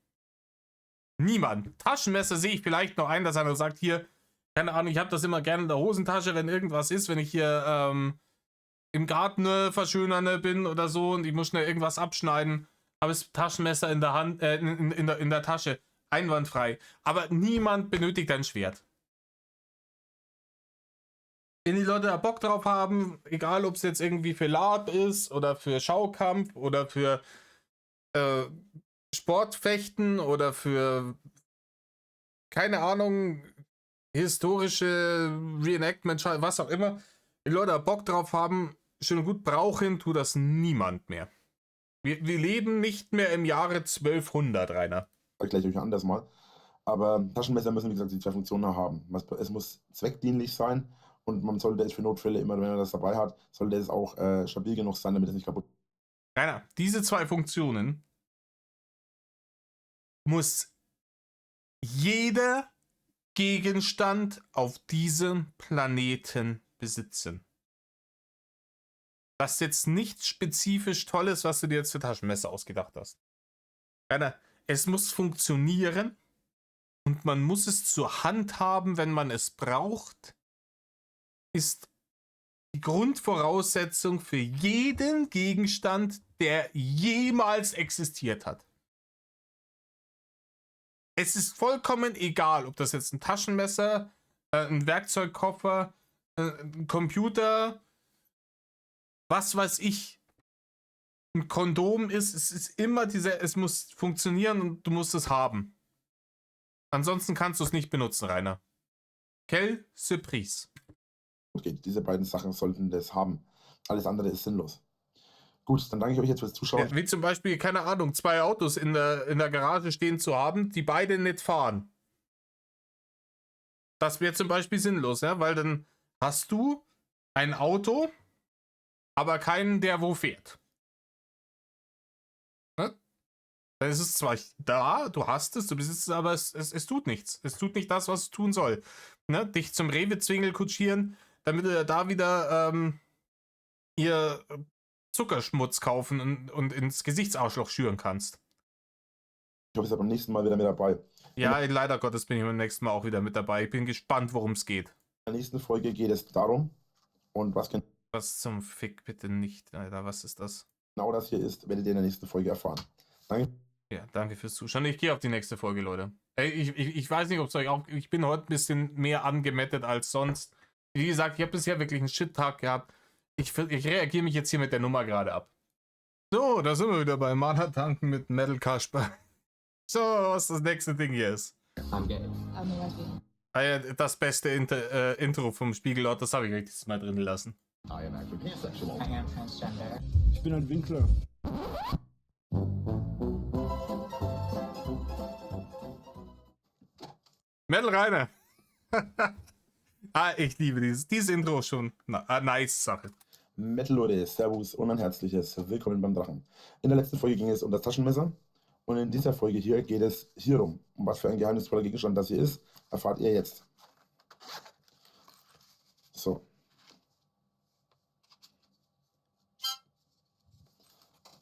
Niemand. Taschenmesser sehe ich vielleicht noch ein, dass einer sagt, hier, keine Ahnung, ich habe das immer gerne in der Hosentasche, wenn irgendwas ist, wenn ich hier im Garten verschönern bin oder so und ich muss schnell irgendwas abschneiden, habe ich das Taschenmesser in der Hand, in der Tasche. Einwandfrei. Aber niemand benötigt ein Schwert. Wenn die Leute da Bock drauf haben, egal ob es jetzt irgendwie für LARP ist oder für Schaukampf oder für Sportfechten oder für, keine Ahnung, historische Reenactment, was auch immer, die Leute da Bock drauf haben, schön und gut, brauchen tut das niemand mehr. Wir leben nicht mehr im Jahre 1200, Rainer. Gleich euch anders mal. Aber Taschenmesser müssen, wie gesagt, die zwei Funktionen haben. Es muss zweckdienlich sein und man sollte es für Notfälle immer, wenn man das dabei hat, sollte es auch stabil genug sein, damit es nicht kaputt. Rainer, diese zwei Funktionen muss jeder Gegenstand auf diesem Planeten besitzen. Das ist jetzt nichts spezifisch Tolles, was du dir jetzt für Taschenmesser ausgedacht hast. Rainer, es muss funktionieren und man muss es zur Hand haben, wenn man es braucht, ist die Grundvoraussetzung für jeden Gegenstand, der jemals existiert hat. Es ist vollkommen egal, ob das jetzt ein Taschenmesser, ein Werkzeugkoffer, ein Computer, was weiß ich, ein Kondom ist. Es ist immer es muss funktionieren und du musst es haben. Ansonsten kannst du es nicht benutzen, Rainer. Quelle surprise. Okay, diese beiden Sachen sollten das haben. Alles andere ist sinnlos. Gut, dann danke ich euch jetzt fürs Zuschauen. Ja, wie zum Beispiel, keine Ahnung, 2 Autos in der Garage stehen zu haben, die beide nicht fahren. Das wäre zum Beispiel sinnlos, ja, weil dann hast du ein Auto, aber keinen, der wo fährt. Ne? Dann ist es zwar da, du hast es, du besitzt es, aber es tut nichts. Es tut nicht das, was es tun soll. Ne? Dich zum Rewe-Zwingel kutschieren, damit du da wieder ihr Zuckerschmutz kaufen und ins Gesichtsarschloch schüren kannst. Ich hoffe, ihr seid beim nächsten Mal wieder mit dabei. Ja, leider Gottes bin ich beim nächsten Mal auch wieder mit dabei. Ich bin gespannt, worum es geht. In der nächsten Folge geht es darum, und was Was zum Fick bitte nicht, Alter, was ist das? genau das hier ist, werdet ihr in der nächsten Folge erfahren. Danke. Ja, danke fürs Zuschauen. Ich gehe auf die nächste Folge, Leute. Ey, ich weiß nicht, ob es euch auch... Ich bin heute ein bisschen mehr angemettet als sonst. Wie gesagt, ich habe bisher wirklich einen Shit-Tag gehabt. Ich reagiere mich jetzt hier mit der Nummer gerade ab. So, da sind wir wieder bei Mana-Tanken mit Metal Kasper. So, was das nächste Ding hier ist. I'm gay. I'm a lesbian. Ah ja, das beste Intro vom Spiegelort, das habe ich richtig mal drin gelassen. I am actually pansexual. I am transgender. Ich bin ein Winkler. Metal Rainer. Ich liebe dieses Intro schon. Nice Sache. Metal Leute, Servus und ein herzliches Willkommen beim Drachen. In der letzten Folge ging es um das Taschenmesser und in dieser Folge hier geht es hierum. Um was für ein geheimnisvoller Gegenstand das hier ist, erfahrt ihr jetzt. So.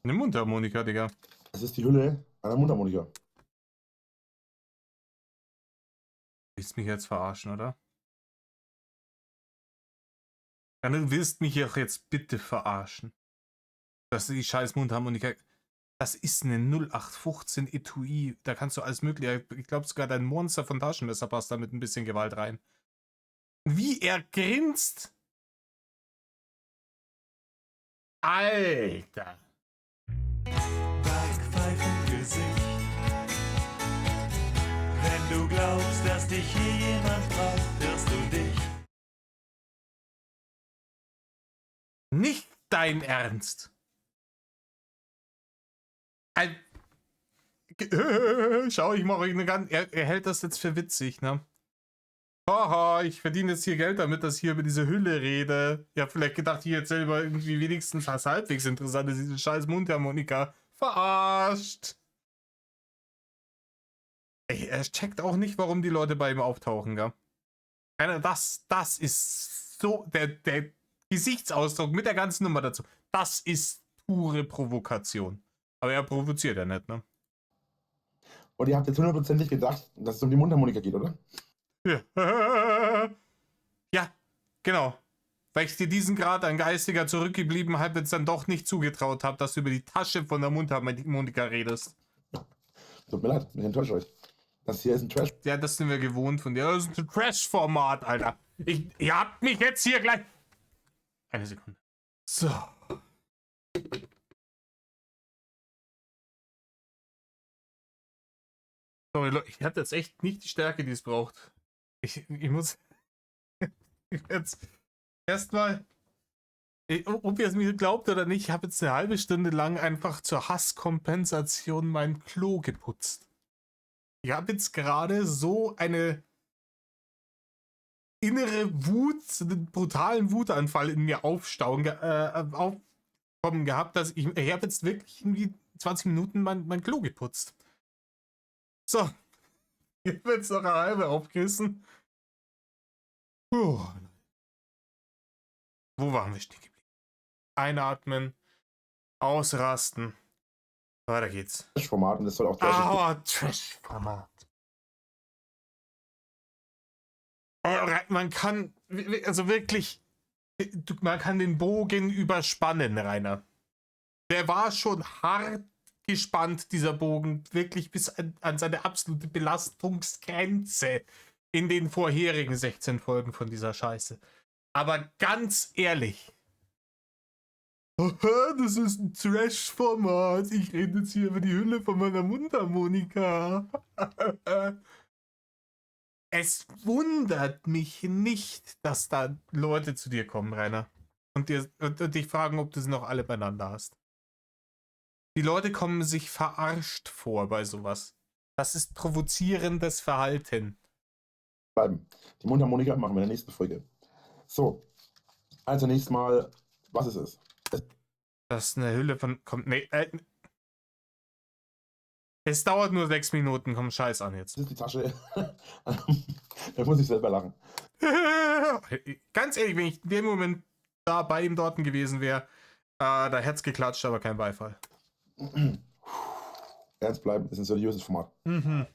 Eine Mundharmonika, Digga. Es ist die Hülle einer Mundharmonika. Willst mich jetzt verarschen, oder? Ja, du willst mich auch jetzt bitte verarschen. Das ist die scheiß Mundharmonika. Das ist eine 0815 Etui. Da kannst du alles mögliche. Ich glaube sogar dein Monster von Taschenmesser passt da mit ein bisschen Gewalt rein. Wie er grinst. Alter. Backpfeifengesicht. Wenn du glaubst, dass dich hier jemand braucht, irrst du dich. Nicht dein Ernst. Schau, ich mache eine ganz. Er hält das jetzt für witzig, ne? Haha, ich verdiene jetzt hier Geld damit, dass ich hier über diese Hülle rede. Ja, vielleicht gedacht, ich erzähle mal irgendwie wenigstens was halbwegs Interessantes, diese scheiß Mundharmonika. Verarscht. Ey, er checkt auch nicht, warum die Leute bei ihm auftauchen, gell? Das ist so, der Gesichtsausdruck mit der ganzen Nummer dazu. Das ist pure Provokation. Aber er provoziert ja nicht, ne? Und ihr habt jetzt hundertprozentig gedacht, dass es um die Mundharmonika geht, oder? Ja. Ja, genau. Weil ich dir diesen Grad an geistiger Zurückgebliebenheit jetzt dann doch nicht zugetraut habe, dass du über die Tasche von der Mundharmonika redest. Tut mir leid, ich enttäusche euch. Das hier ist ein Trash. Ja, das sind wir gewohnt von dir. Das ist ein Trash-Format, Alter. Ihr habt mich jetzt hier gleich... Eine Sekunde. So. Sorry, Leute, ich hatte jetzt echt nicht die Stärke, die es braucht. Ich muss jetzt erstmal, ob ihr es mir glaubt oder nicht, ich habe jetzt eine halbe Stunde lang einfach zur Hasskompensation mein Klo geputzt. Ich habe jetzt gerade so eine innere Wut, einen brutalen Wutanfall in mir aufkommen gehabt, dass ich habe jetzt wirklich irgendwie 20 Minuten mein Klo geputzt. So, hier wird es noch eine halbe aufgerissen. Puh. Wo waren wir stehen geblieben? Einatmen, ausrasten. Weiter geht's. Trash-Format und das soll auch Trash. Trash-Format. Man kann, also wirklich, man kann den Bogen überspannen, Rainer. Der war schon hart gespannt, dieser Bogen, wirklich bis an seine absolute Belastungsgrenze in den vorherigen 16 Folgen von dieser Scheiße. Aber ganz ehrlich, das ist ein Trash-Format. Ich rede jetzt hier über die Hülle von meiner Mundharmonika. Es wundert mich nicht, dass da Leute zu dir kommen, Rainer. Und dich fragen, ob du sie noch alle beieinander hast. Die Leute kommen sich verarscht vor bei sowas. Das ist provozierendes Verhalten. Bleiben. Die Mundharmonika machen wir in der nächsten Folge. So, also nächstes Mal, was ist es? Das ist eine Hülle von... es dauert nur 6 Minuten, komm Scheiß an jetzt. Das ist die Tasche. Da muss ich selber lachen. Ganz ehrlich, wenn ich in dem Moment da bei ihm dort gewesen wäre, da hätte es geklatscht, aber kein Beifall. Ernst bleiben, ist ein seriöses Format. Mhm.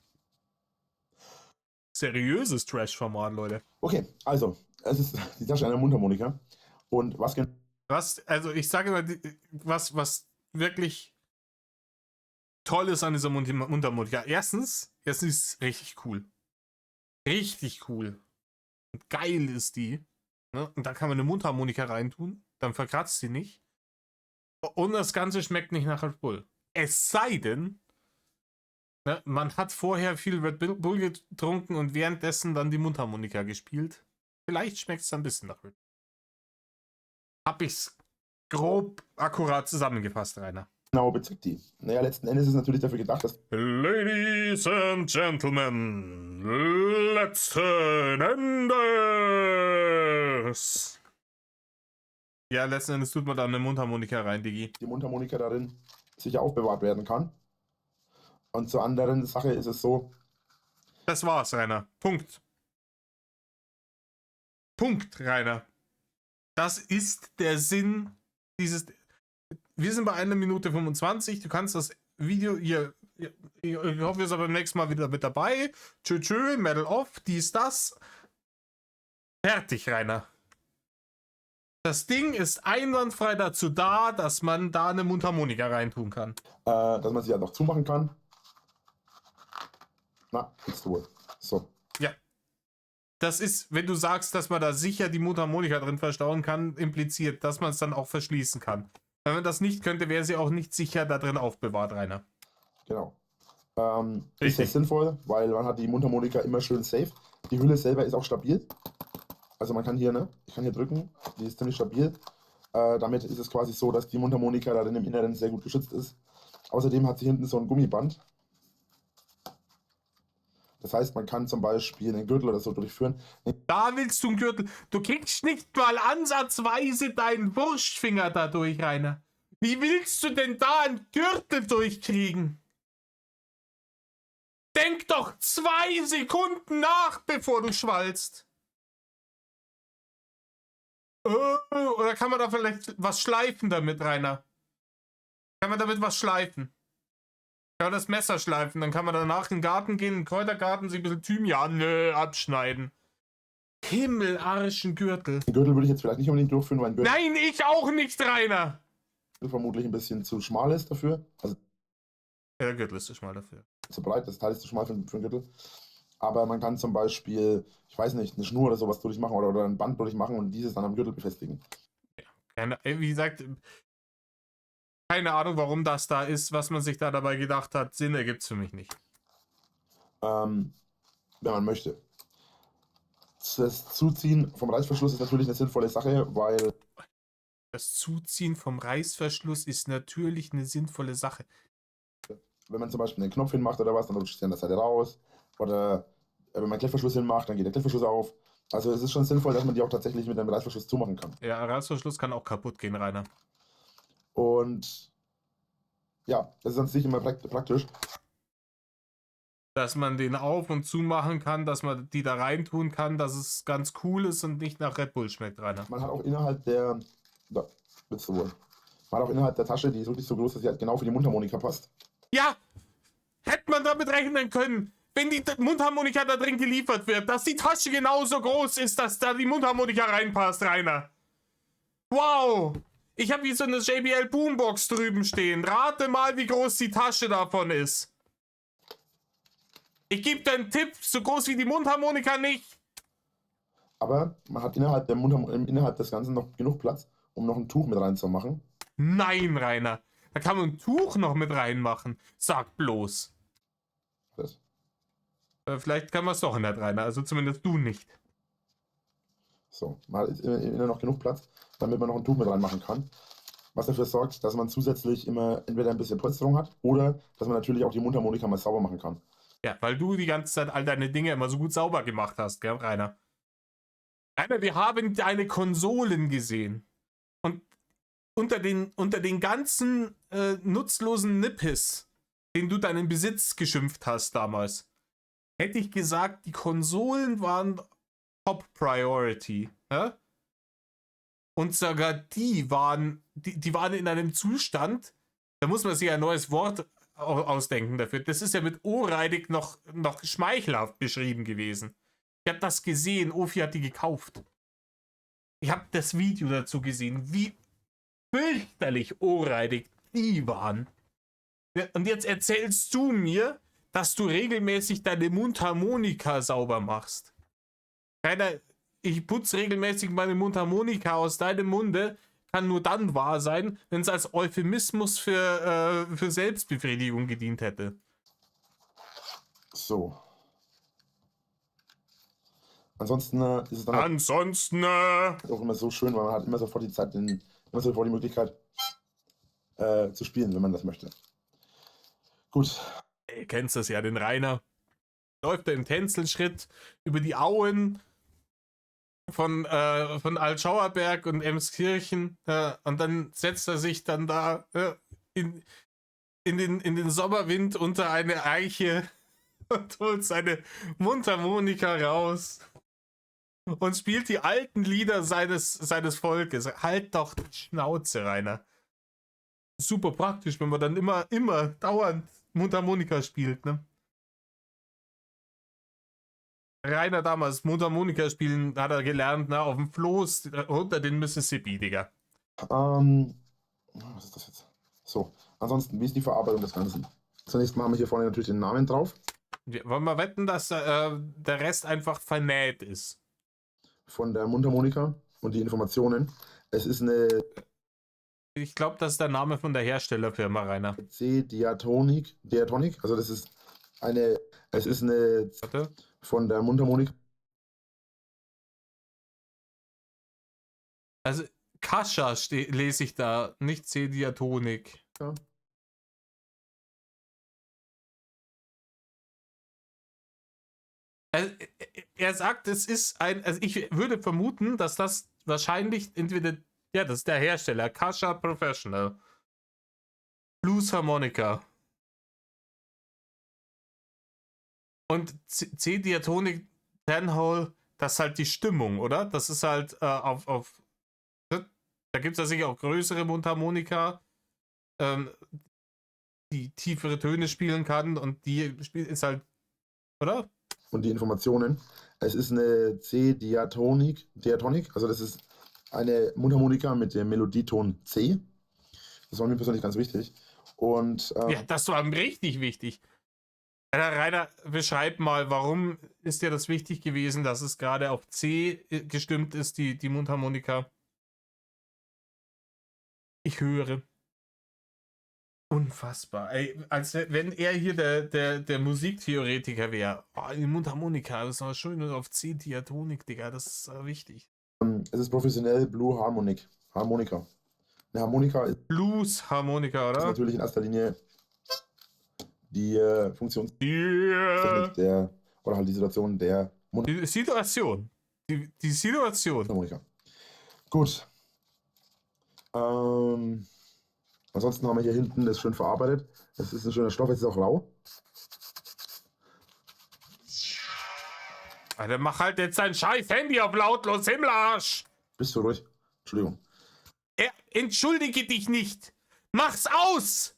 Seriöses Trash-Format, Leute. Okay, also, es ist die Tasche einer Mundharmonika. Und was genau? Also ich sage mal, was wirklich toll ist an dieser Mundharmonika. Erstens, es ist richtig cool. Richtig cool. Und geil ist die. Ne? Und da kann man eine Mundharmonika reintun, dann verkratzt sie nicht. Und das Ganze schmeckt nicht nach Red Bull. Es sei denn, ne, man hat vorher viel Red Bull getrunken und währenddessen dann die Mundharmonika gespielt. Vielleicht schmeckt es ein bisschen nach Red Bull. Hab ich's grob akkurat zusammengefasst, Rainer. Genau bezirkt die? Naja, letzten Endes ist es natürlich dafür gedacht, dass Ladies and Gentlemen, letzten Endes. Ja, letzten Endes tut man da eine Mundharmonika rein, Digi. die Mundharmonika darin sicher aufbewahrt werden kann. Und zur anderen Sache ist es so, Das war's, Rainer. Punkt. Punkt, Rainer. Das ist der Sinn dieses. Wir sind bei 1 Minute 25. Du kannst das Video hier. Ich hoffe, ihr seid beim nächsten Mal wieder mit dabei. Tschö, Medal off, dies, das. Fertig, Rainer. Das Ding ist einwandfrei dazu da, dass man da eine Mundharmonika reintun kann. Dass man sie halt noch zumachen kann. Na, jetzt wohl. So. Ja. Das ist, wenn du sagst, dass man da sicher die Mundharmonika drin verstauen kann, impliziert, dass man es dann auch verschließen kann. Wenn man das nicht könnte, wäre sie auch nicht sicher da drin aufbewahrt, Rainer. Genau. Ist sehr sinnvoll, weil man hat die Mundharmonika immer schön safe. Die Hülle selber ist auch stabil. Also man kann hier, ne? Ich kann hier drücken, die ist ziemlich stabil. Damit ist es quasi so, dass die Mundharmonika da drin im Inneren sehr gut geschützt ist. Außerdem hat sie hinten so ein Gummiband. Das heißt, man kann zum Beispiel einen Gürtel oder so durchführen. Da willst du einen Gürtel. Du kriegst nicht mal ansatzweise deinen Wurstfinger da durch, Rainer. Wie willst du denn da einen Gürtel durchkriegen? Denk doch 2 Sekunden nach, bevor du schwallst. Oder kann man da vielleicht was schleifen damit, Rainer? Kann man damit was schleifen? Kann man das Messer schleifen? Dann kann man danach in den Garten gehen, in den Kräutergarten, sich ein bisschen Thymian abschneiden. Himmelarschen Gürtel. Den Gürtel würde ich jetzt vielleicht nicht unbedingt durchführen, weil ein Gürtel Nein, ich auch nicht, Rainer! vermutlich ein bisschen zu schmal ist dafür. Also Ja, der Gürtel ist zu schmal dafür. zu breit, das Teil ist zu schmal für einen Gürtel. Aber man kann zum Beispiel, ich weiß nicht, eine Schnur oder sowas durchmachen oder ein Band durchmachen und dieses dann am Gürtel befestigen. Wie gesagt, keine Ahnung, warum das da ist, was man sich da dabei gedacht hat. Sinn ergibt es für mich nicht. Wenn man möchte. Das Zuziehen vom Reißverschluss ist natürlich eine sinnvolle Sache, weil Das Zuziehen vom Reißverschluss ist natürlich eine sinnvolle Sache. wenn man zum Beispiel einen Knopf hinmacht oder was, dann rutscht es an der Seite raus. Oder wenn man Klettverschluss hinmacht, dann geht der Klettverschluss auf. Also es ist schon sinnvoll, dass man die auch tatsächlich mit einem Reißverschluss zumachen kann. Ja, Reißverschluss kann auch kaputt gehen, Rainer. Und ja, das ist an sich immer praktisch. Dass man den auf- und zumachen kann, dass man die da reintun kann, dass es ganz cool ist und nicht nach Red Bull schmeckt, Rainer. Man hat auch innerhalb der, da, willst du wohl. Man hat auch innerhalb der Tasche, die ist wirklich so groß, dass sie halt genau für die Mundharmonika passt. Ja! Hätte man damit rechnen können, wenn die Mundharmonika da drin geliefert wird, dass die Tasche genauso groß ist, dass da die Mundharmonika reinpasst, Rainer. Wow! Ich habe hier so eine JBL Boombox drüben stehen. Rate mal, wie groß die Tasche davon ist. Ich gebe dir einen Tipp, so groß wie die Mundharmonika nicht. Aber man hat innerhalb des Ganzen noch genug Platz, um noch ein Tuch mit reinzumachen. Nein, Rainer. Da kann man ein Tuch noch mit reinmachen. Sag bloß. Das. Vielleicht kann man es doch nicht, Rainer. Also zumindest du nicht. So, man hat immer noch genug Platz, damit man noch ein Tuch mit reinmachen kann. Was dafür sorgt, dass man zusätzlich immer entweder ein bisschen Polsterung hat oder dass man natürlich auch die Mundharmonika mal sauber machen kann. Ja, weil du die ganze Zeit all deine Dinge immer so gut sauber gemacht hast, gell, Rainer? Rainer, wir haben deine Konsolen gesehen. Und unter den ganzen nutzlosen Nippes, den du deinen Besitz geschimpft hast damals, hätte ich gesagt, die Konsolen waren Top Priority. Ja? Und sogar die waren in einem Zustand, da muss man sich ein neues Wort ausdenken dafür. Das ist ja mit ohrreidig noch schmeichelhaft beschrieben gewesen. Ich habe das gesehen, Ofi hat die gekauft. Ich habe das Video dazu gesehen, wie fürchterlich ohrreidig die waren. Und jetzt erzählst du mir, dass du regelmäßig deine Mundharmonika sauber machst. Rainer, ich putze regelmäßig meine Mundharmonika aus deinem Munde, kann nur dann wahr sein, wenn es als Euphemismus für Selbstbefriedigung gedient hätte. So. Ansonsten ist es dann auch immer so schön, weil man hat immer sofort die Zeit, immer sofort die Möglichkeit zu spielen, wenn man das möchte. Gut. Du kennst das ja, den Rainer. Läuft er im Tänzelschritt über die Auen von Altschauerberg und Emskirchen und dann setzt er sich dann da in den Sommerwind unter eine Eiche und holt seine Mundharmonika raus und spielt die alten Lieder seines Volkes. Halt doch die Schnauze, Rainer. Super praktisch, wenn man dann immer dauernd Mundharmonika spielt, ne? Rainer damals Mundharmonika spielen hat er gelernt, ne? Auf dem Floß unter den Mississippi, Digga. Was ist das jetzt? So, ansonsten, wie ist die Verarbeitung des Ganzen? Zunächst mal haben wir hier vorne natürlich den Namen drauf. Wollen wir wetten, dass der Rest einfach vernäht ist? Von der Mundharmonika und die Informationen. Es ist eine Ich glaube, das ist der Name von der Herstellerfirma, Rainer. C-Diatonic, also das ist eine, es ist eine Warte. von der Mundharmonika. Also, Kascha lese ich da, nicht C-Diatonik. Ja. Also, er sagt, es ist also ich würde vermuten, dass das wahrscheinlich entweder, ja, das ist der Hersteller, Kascha Professional. Blues Harmonica. Und C-Diatonic Tenhole, das ist halt die Stimmung, oder? Das ist halt da gibt es ja sicher auch größere Mundharmonika, die tiefere Töne spielen kann und die ist halt, oder? Und die Informationen. Es ist eine C-Diatonic, also das ist eine Mundharmonika mit dem Melodieton C. Das war mir persönlich ganz wichtig. Und Ja, das war mir richtig wichtig. Rainer, beschreib mal, warum ist dir das wichtig gewesen, dass es gerade auf C gestimmt ist, die Mundharmonika? Ich höre. Unfassbar. Ey, als wenn er hier der Musiktheoretiker wäre. Oh, die Mundharmonika, das ist aber schön auf C-Diatonik, Digga, das ist wichtig. es ist professionell Blue Harmonika. Eine Harmonika ist Blues-Harmonika, oder? natürlich in erster Linie die Funktionstechnik Yeah. der, oder halt die Situation der Die Situation. Die Situation. Mundharmonika. Gut. Ansonsten haben wir hier hinten das schön verarbeitet. Es ist ein schöner Stoff, es ist auch rau. Alter, mach halt jetzt dein scheiß Handy auf lautlos, Himmelarsch! Bist du ruhig? Entschuldigung. Entschuldige dich nicht! Mach's aus!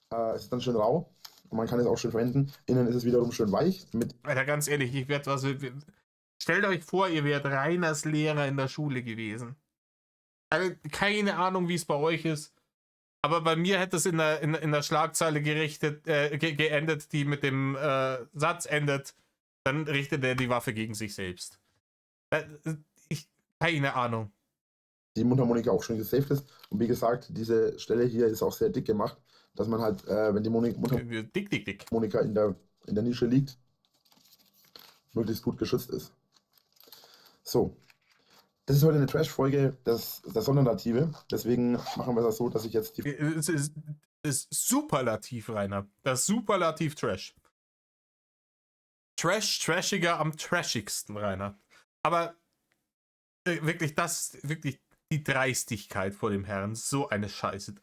Es ist dann schön rau und man kann es auch schön verwenden. Innen ist es wiederum schön weich. Alter, ganz ehrlich, ich werde was. Stellt euch vor, ihr wärt Rainers Lehrer in der Schule gewesen. Also, keine Ahnung, wie es bei euch ist. Aber bei mir hätte es in der Schlagzeile geendet, die mit dem Satz endet. Dann richtet er die Waffe gegen sich selbst. Keine Ahnung. Die Mundharmonika auch schön gesaved ist. Und wie gesagt, diese Stelle hier ist auch sehr dick gemacht, dass man halt, wenn die Mundharmonika Dick. in der Nische liegt, möglichst gut geschützt ist. So. Das ist heute eine Trash-Folge der Sonderlative. Deswegen machen wir das so, dass ich jetzt die. Es ist Superlativ, Rainer. Das Superlativ Trash. Trashiger am trashigsten, Rainer. Aber wirklich, wirklich die Dreistigkeit vor dem Herrn. So eine Scheiße.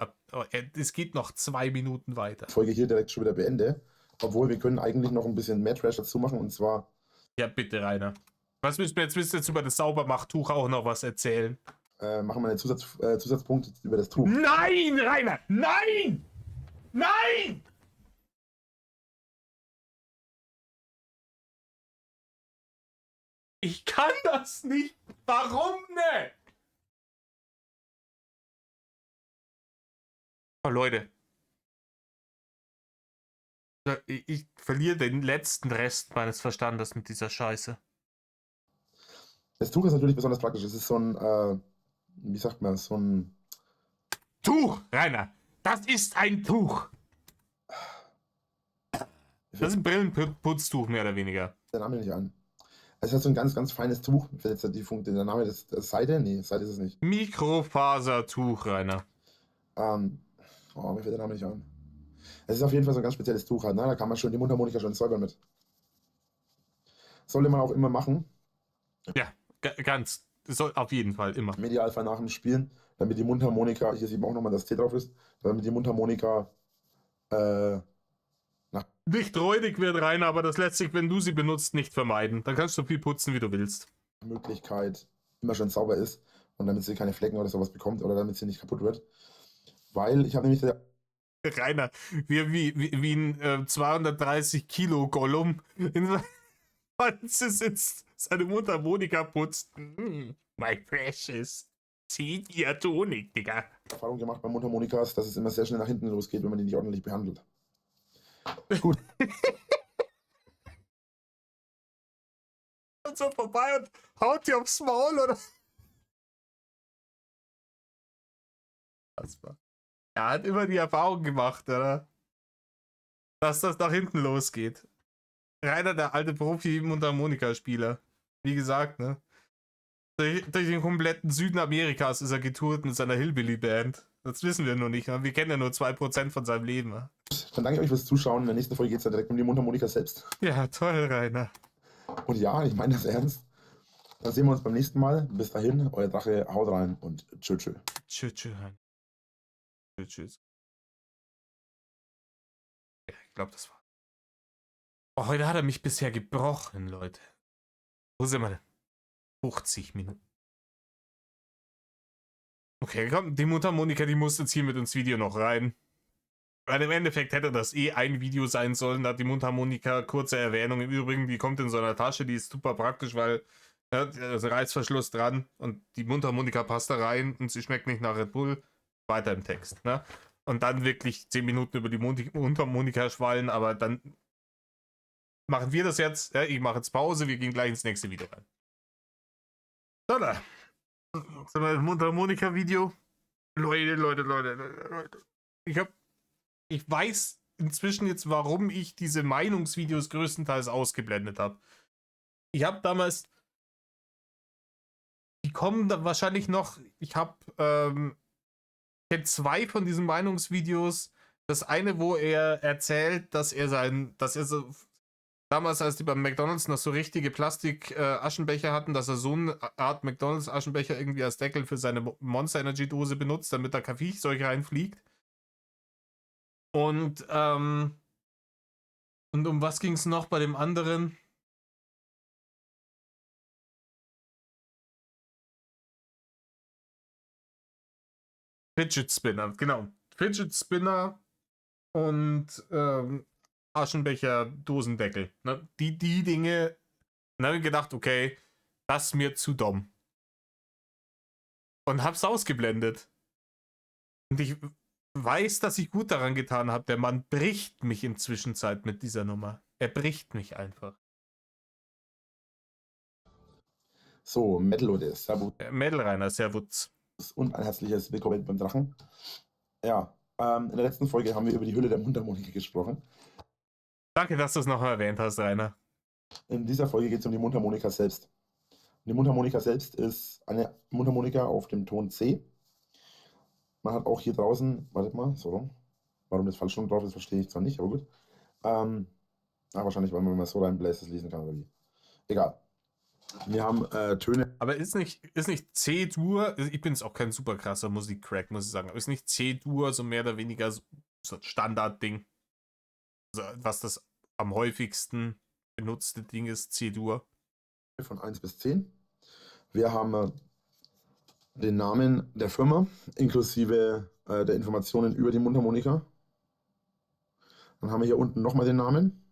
Es geht noch 2 Minuten weiter. Folge hier direkt schon wieder beende. Obwohl wir können eigentlich noch ein bisschen mehr Trash dazu machen. Und zwar. Ja, bitte, Rainer. Was müssen wir jetzt? Willst du jetzt über das Saubermachtuch auch noch was erzählen? Machen wir einen Zusatzpunkt über das Tuch. Nein, Rainer! Nein! Nein! Ich kann das nicht. Warum nicht? Oh, Leute. Ich verliere den letzten Rest meines Verstandes mit dieser Scheiße. Das Tuch ist natürlich besonders praktisch. Es ist so ein, wie sagt man, so ein Tuch, Rainer. Das ist ein Tuch. Das ist ein Brillenputztuch, mehr oder weniger. Der Name nicht an. Es hat so ein ganz, ganz feines Tuch. Jetzt der Name des Seide? Nee, Seide ist es nicht. Mikrofasertuch, Rainer. Mir fällt der Name nicht an. Es ist auf jeden Fall so ein ganz spezielles Tuch halt, ne? Da kann man schon die Mundharmonika schon säubern mit. Sollte man auch immer machen. Ja, ganz. Soll auf jeden Fall immer. Im Idealfall nach dem Spielen, damit die Mundharmonika, hier sieht man auch nochmal, dass T drauf ist, damit die Mundharmonika nicht räudig wird, Rainer, aber das lässt sich, wenn du sie benutzt, nicht vermeiden. Dann kannst du so viel putzen, wie du willst. Möglichkeit immer schön sauber ist und damit sie keine Flecken oder sowas bekommt oder damit sie nicht kaputt wird. Weil ich habe nämlich Rainer, wie ein 230 Kilo Gollum in seiner Wanze sitzt, seine Mutter Monika putzt. My precious. Zieht ihr Tonik, Digga. Erfahrung gemacht bei Mundharmonikas, dass es immer sehr schnell nach hinten losgeht, wenn man die nicht ordentlich behandelt. Gut. Und so vorbei und haut dir aufs Maul, oder? Das war. Er hat immer die Erfahrung gemacht, oder? Dass das nach hinten losgeht. Rainer, der alte Profi-Mundharmonika-Spieler. Wie gesagt, ne? Durch den kompletten Süden Amerikas ist er getourt mit seiner Hillbilly-Band. Das wissen wir nur nicht. Ne? Wir kennen ja nur 2% von seinem Leben. Ne? Dann danke ich euch fürs Zuschauen. In der nächsten Folge geht es ja direkt um die Mundharmonika selbst. Ja, toll, Rainer. Und ja, ich meine das ernst. Dann sehen wir uns beim nächsten Mal. Bis dahin, euer Drache, haut rein und tschüss. Tschüss, Rainer. Tschüss. Ja, ich glaube, das war. Oh, heute hat er mich bisher gebrochen, Leute. Wo sind wir denn? 50 Minuten. Okay, komm, die Mundharmonika, die muss jetzt hier mit ins Video noch rein. Weil im Endeffekt hätte das ein Video sein sollen. Da hat die Mundharmonika, kurze Erwähnung im Übrigen, die kommt in so einer Tasche, die ist super praktisch, weil ja, da ist Reißverschluss dran und die Mundharmonika passt da rein und sie schmeckt nicht nach Red Bull. Weiter im Text, ne? Und dann wirklich 10 Minuten über die Mundharmonika schwallen, aber dann machen wir das jetzt. Ja, ich mache jetzt Pause, wir gehen gleich ins nächste Video rein. So, da. Sind wir im Mundharmonika-Video? Leute. Ich weiß inzwischen jetzt, warum ich diese Meinungsvideos größtenteils ausgeblendet habe. Ich habe damals. Die kommen da wahrscheinlich noch. Ich habe kenne 2 von diesen Meinungsvideos. Das eine, wo er erzählt, dass er so damals, als die beim McDonald's noch so richtige Plastik-Aschenbecher hatten, dass er so eine Art McDonald's-Aschenbecher irgendwie als Deckel für seine Monster Energy Dose benutzt, damit da kein Viechzeug reinfliegt. Und um was ging es noch bei dem anderen? Fidget Spinner, genau. Fidget Spinner und Aschenbecher, Dosendeckel. Ne? Die Dinge. Dann habe ich gedacht, okay, das ist mir zu dumm. Und hab's ausgeblendet. Und ich weiß, dass ich gut daran getan habe. Der Mann bricht mich inzwischen mit dieser Nummer. Er bricht mich einfach. So, Metal Leute, Servus Mädel Rainer, Servus. und ein herzliches Willkommen beim Drachen. Ja, in der letzten Folge haben wir über die Hülle der Mundharmonika gesprochen. Danke, dass du es noch erwähnt hast, Rainer. In dieser Folge geht es um die Mundharmonika selbst. Die Mundharmonika selbst ist eine Mundharmonika auf dem Ton C. Man hat auch hier draußen, wartet mal, so rum. Warum das falsch rum drauf ist, verstehe ich zwar nicht, aber gut. Wahrscheinlich, weil man mal so reinbläst, das lesen kann oder wie. Egal. Wir haben Töne. Aber ist nicht C-Dur, ich bin jetzt auch kein super krasser Musikcrack, muss ich sagen, aber ist nicht C-Dur so mehr oder weniger so ein Standardding? Also, was das am häufigsten benutzte Ding ist, C-Dur. Von 1 bis 10. Wir haben den Namen der Firma inklusive der Informationen über die Mundharmonika. Dann haben wir hier unten nochmal den Namen.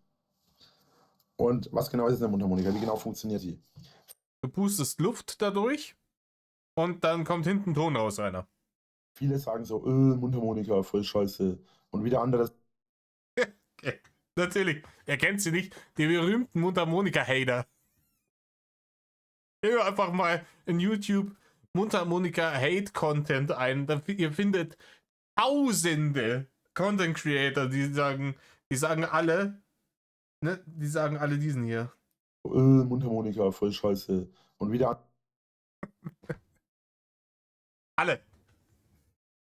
Und was genau ist eine Mundharmonika? Wie genau funktioniert die? Du pustest Luft dadurch und dann kommt hinten Ton raus, Rainer. Viele sagen so, Mundharmonika, voll scheiße. Und wieder andere. Okay. Natürlich, er kennt sie nicht, die berühmten Mundharmonika-Hater. Gib einfach mal in YouTube Mundharmonika-Hate-Content ein. Ihr findet tausende Content-Creator, die sagen alle, ne, die sagen alle diesen hier. Mundharmonika, voll scheiße. Und wieder. Alle.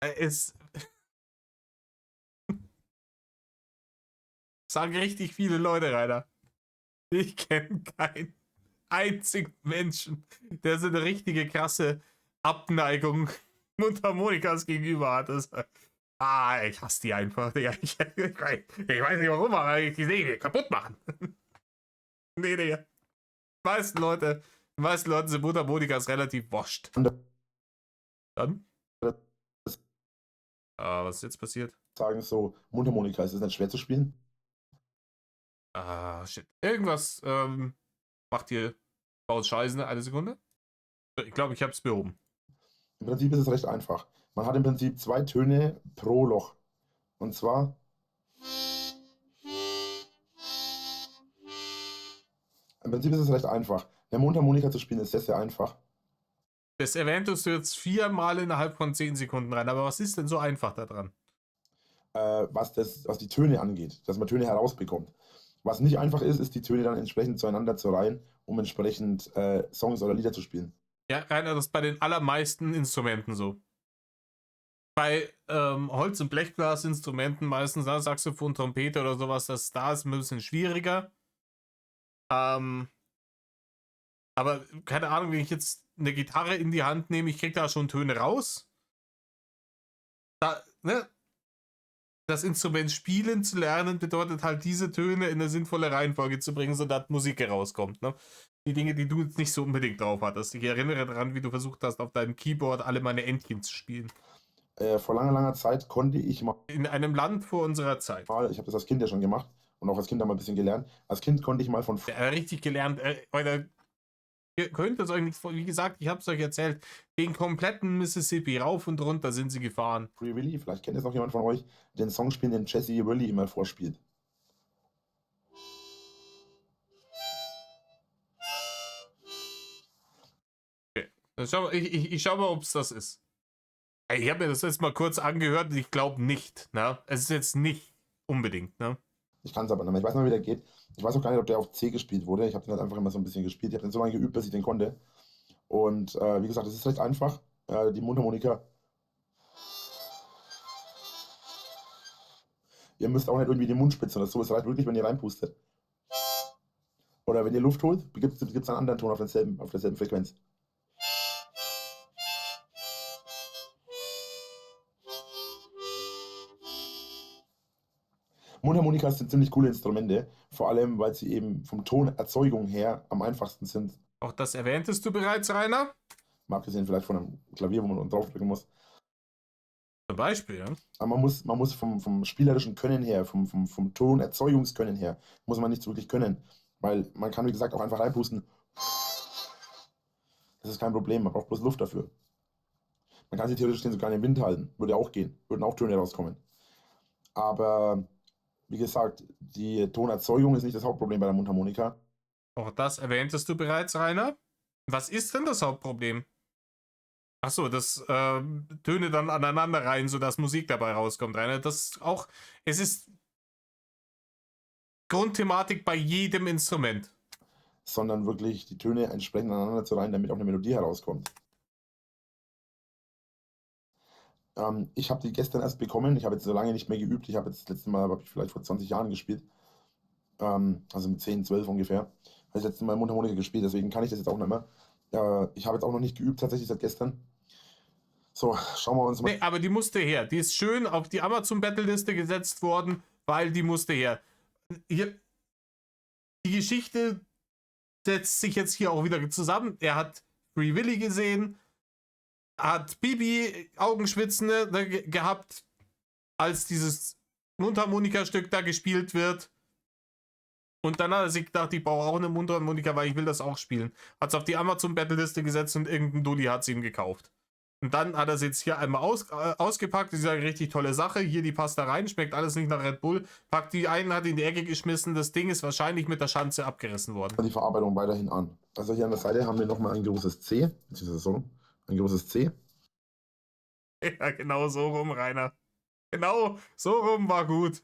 Es sagen richtig viele Leute, Rainer. Ich kenne keinen einzigen Menschen, der so eine richtige krasse Abneigung Mundharmonikas gegenüber hat. Ich hasse die einfach. Ich weiß nicht warum, aber ich sehe die kaputt machen. Nee, Digga. Die meisten Leute Den meisten Leuten sind Mundharmonikas relativ wascht. Dann? Was ist jetzt passiert? Sagen so, Mundharmonika, ist das nicht schwer zu spielen? Shit. Irgendwas macht hier Baus Scheißen. Eine Sekunde. Ich glaube, ich habe es behoben. Im Prinzip ist es recht einfach. Man hat im Prinzip 2 Töne pro Loch. Und zwar im Prinzip ist es recht einfach. Eine Mundharmonika zu spielen ist sehr, sehr einfach. Das erwähntest du jetzt 4-mal innerhalb von 10 Sekunden rein. Aber was ist denn so einfach daran? Was die Töne angeht, dass man Töne herausbekommt. Was nicht einfach ist, ist die Töne dann entsprechend zueinander zu reihen, um entsprechend Songs oder Lieder zu spielen. Ja, Rainer, das ist bei den allermeisten Instrumenten so. Bei Holz- und Blechblasinstrumenten meistens, Saxophon, Trompete oder sowas, da ist ein bisschen schwieriger. Aber keine Ahnung, wenn ich jetzt eine Gitarre in die Hand nehme, ich kriege da schon Töne raus. Das Instrument spielen zu lernen bedeutet halt, diese Töne in eine sinnvolle Reihenfolge zu bringen, sodass Musik herauskommt. Ne? Die Dinge, die du jetzt nicht so unbedingt drauf hattest. Ich erinnere daran, wie du versucht hast, auf deinem Keyboard alle meine Entchen zu spielen. Vor langer, langer Zeit konnte ich mal, In einem Land vor unserer Zeit. ich habe das als Kind ja schon gemacht und auch als Kind mal ein bisschen gelernt. Als Kind konnte ich mal von Richtig gelernt. Ihr könnt es euch nicht, wie gesagt, ich habe es euch erzählt, den kompletten Mississippi rauf und runter sind sie gefahren. Free Willy, vielleicht kennt es noch jemand von euch, den Song spielen, den Jesse Willy immer vorspielt. Ich schau mal, ob es das ist. Ich habe mir das jetzt mal kurz angehört und ich glaube nicht. Ne? Es ist jetzt nicht unbedingt. Ne? Ich kann es aber nicht mehr. Ich weiß nicht, wie der geht. Ich weiß auch gar nicht, ob der auf C gespielt wurde. Ich habe den halt einfach immer so ein bisschen gespielt. Ich habe den so lange geübt, bis ich den konnte. Und wie gesagt, es ist recht einfach. Die Mundharmonika. Ihr müsst auch nicht irgendwie den Mund spitzen oder so. Es reicht wirklich, wenn ihr reinpustet. Oder wenn ihr Luft holt, gibt es einen anderen Ton auf derselben Frequenz. Mundharmonikas sind ziemlich coole Instrumente, vor allem, weil sie eben vom Tonerzeugung her am einfachsten sind. Auch das erwähntest du bereits, Rainer? Mal abgesehen vielleicht von einem Klavier, wo man draufdrücken muss. Zum Beispiel, ja. Aber man muss vom spielerischen Können her, vom Tonerzeugungskönnen her, muss man nicht so wirklich können. Weil man kann, wie gesagt, auch einfach reinpusten. Das ist kein Problem, man braucht bloß Luft dafür. Man kann sich theoretisch den sogar in den Wind halten, würde auch gehen, würden auch Töne rauskommen. Aber wie gesagt, die Tonerzeugung ist nicht das Hauptproblem bei der Mundharmonika. Auch das erwähntest du bereits, Rainer. Was ist denn das Hauptproblem? Achso, dass Töne dann aneinander reihen, sodass Musik dabei rauskommt, Rainer. Es ist Grundthematik bei jedem Instrument. Sondern wirklich die Töne entsprechend aneinander zu reihen, damit auch eine Melodie herauskommt. Ich habe die gestern erst bekommen. Ich habe jetzt so lange nicht mehr geübt. Ich habe jetzt das letzte Mal, habe ich vielleicht vor 20 Jahren gespielt. Also mit 10, 12 ungefähr. Habe ich das letzte Mal Mundharmonika gespielt, deswegen kann ich das jetzt auch nicht mehr. Ich habe jetzt auch noch nicht geübt, tatsächlich seit gestern. So, schauen wir uns mal. Nee, aber die musste her. Die ist schön auf die Amazon-Battle-Liste gesetzt worden, weil die musste her. Die Geschichte setzt sich jetzt hier auch wieder zusammen. Er hat Free Willy gesehen, hat Bibi Augenschwitzen gehabt, als dieses Mundharmonika-Stück da gespielt wird. Und dann hat er sich gedacht, ich brauche auch eine Mundharmonika, weil ich will das auch spielen. Hat es auf die Amazon-Battle-Liste gesetzt und irgendein Dulli hat es ihm gekauft. Und dann hat er es jetzt hier einmal ausgepackt. Das ist eine richtig tolle Sache. Hier, die passt da rein, schmeckt alles nicht nach Red Bull. Packt die einen, hat in die Ecke geschmissen. Das Ding ist wahrscheinlich mit der Schanze abgerissen worden. Die Verarbeitung weiterhin an. Also hier an der Seite haben wir nochmal ein großes C. Das ist so. Ein großes C. Ja, genau so rum, Rainer. Genau, so rum war gut.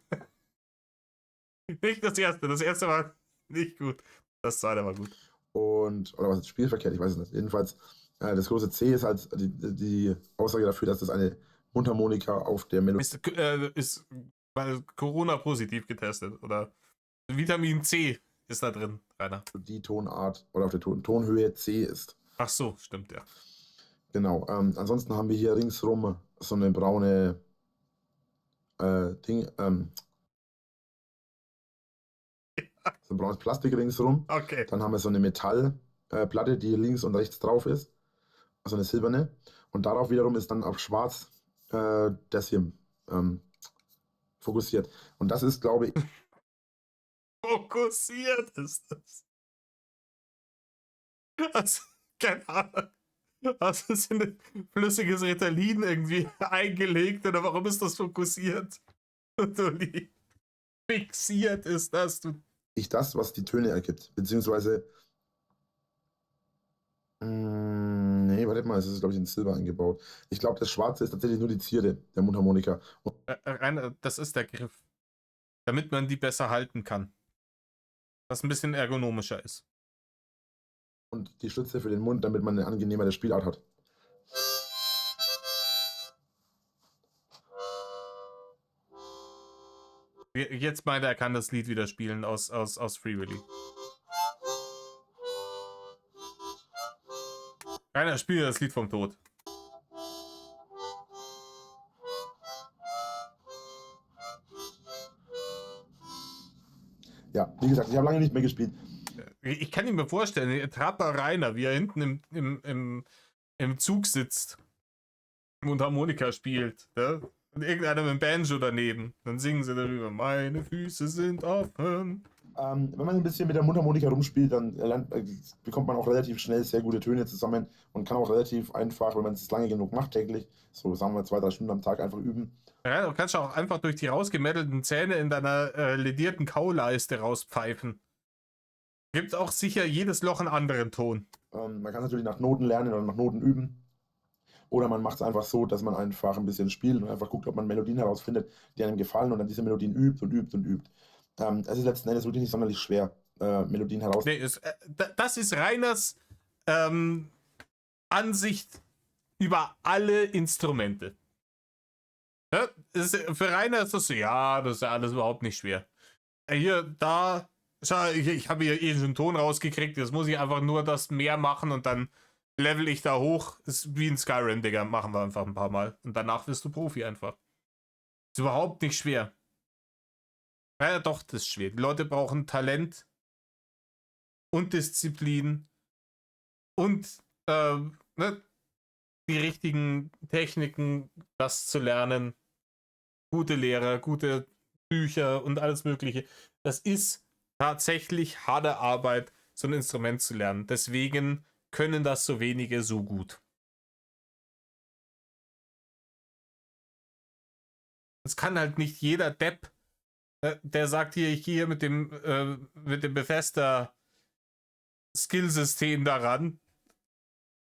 Nicht das erste. Das erste war nicht gut. Das zweite war gut. Oder was ist Spielverkehrt? Ich weiß es nicht. Jedenfalls, das große C ist halt die Aussage dafür, dass das eine Mundharmonika auf der Melodie Ist weil Corona positiv getestet. Oder Vitamin C ist da drin, Rainer. die Tonart oder auf der Tonhöhe C ist. Ach so, stimmt, ja. Genau. Ansonsten haben wir hier ringsrum so eine braune so ein braunes Plastik ringsrum. Okay. Dann haben wir so eine Metall Platte, die links und rechts drauf ist. Also eine silberne. Und darauf wiederum ist dann auf schwarz das hier fokussiert. Und das ist, glaube ich, Fokussiert ist das. Also, keine Ahnung. Hast du es in ein flüssiges Ritalin irgendwie eingelegt oder warum ist das fokussiert? Dulli. Fixiert ist das. Du. das, was die Töne ergibt. Beziehungsweise. Nee, warte mal, es ist, glaube ich, in Silber eingebaut. Ich glaube, das Schwarze ist tatsächlich nur die Zierde der Mundharmonika. Das ist der Griff. Damit man die besser halten kann. Was ein bisschen ergonomischer ist. Und die Stütze für den Mund, damit man eine angenehmere Spielart hat. Jetzt meint er kann das Lied wieder spielen aus Free Willy. Rainer, spiele das Lied vom Tod. Ja, wie gesagt, ich habe lange nicht mehr gespielt. Ich kann ihn mir vorstellen, Trapper Rainer, wie er hinten im Zug sitzt und Harmonika spielt. Ne? Und irgendeiner mit dem Banjo daneben. Dann singen sie darüber, meine Füße sind offen. Wenn man ein bisschen mit der Mundharmonika rumspielt, dann bekommt man auch relativ schnell sehr gute Töne zusammen und kann auch relativ einfach, wenn man es lange genug macht täglich, so sagen wir 2-3 Stunden am Tag einfach üben. Ja, du kannst auch einfach durch die rausgemädelten Zähne in deiner ledierten Kauleiste rauspfeifen. Gibt auch sicher jedes Loch einen anderen Ton. Man kann natürlich nach Noten lernen oder nach Noten üben. Oder man macht es einfach so, dass man einfach ein bisschen spielt und einfach guckt, ob man Melodien herausfindet, die einem gefallen und dann diese Melodien übt und übt und übt. Es ist letzten Endes wirklich nicht sonderlich schwer, Melodien herauszufinden. Nee, das ist Rainers Ansicht über alle Instrumente. Ja, für Rainer ist das so, ja, das ist ja alles überhaupt nicht schwer. Hier, da, schau, ich habe hier schon einen Ton rausgekriegt, jetzt muss ich einfach nur das mehr machen und dann level ich da hoch. Ist wie in Skyrim, Digga, machen wir einfach ein paar Mal. Und danach wirst du Profi einfach. Ist überhaupt nicht schwer. Ja, doch, das ist schwer. Die Leute brauchen Talent und Disziplin und ne, die richtigen Techniken, das zu lernen. Gute Lehrer, gute Bücher und alles Mögliche. Das ist tatsächlich harte Arbeit, so ein Instrument zu lernen. Deswegen können das so wenige so gut. Es kann halt nicht jeder Depp, der sagt hier mit dem Bethesda Skillsystem daran.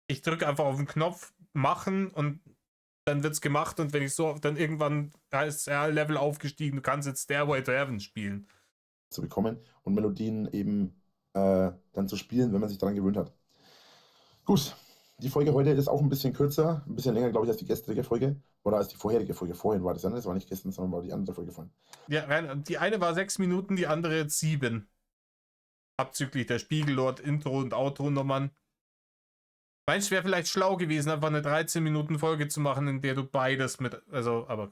Ich drücke einfach auf den Knopf, machen und dann wird's gemacht und wenn ich so, dann irgendwann ist Level aufgestiegen, du kannst jetzt Stairway to Heaven spielen. Zu bekommen und Melodien eben dann zu spielen, wenn man sich daran gewöhnt hat. Gut, die Folge heute ist auch ein bisschen kürzer, ein bisschen länger, glaube ich, als die gestrige Folge. Oder als die vorherige Folge. Vorhin war das ja, ne? Das war nicht gestern, sondern war die andere Folge vorhin. Ja, die eine war 6 Minuten, die andere jetzt 7. Abzüglich der Spiegellord, Intro und Outro-Nummern. Meinst du, wäre vielleicht schlau gewesen, einfach eine 13-Minuten-Folge zu machen, in der du beides mit. Also, aber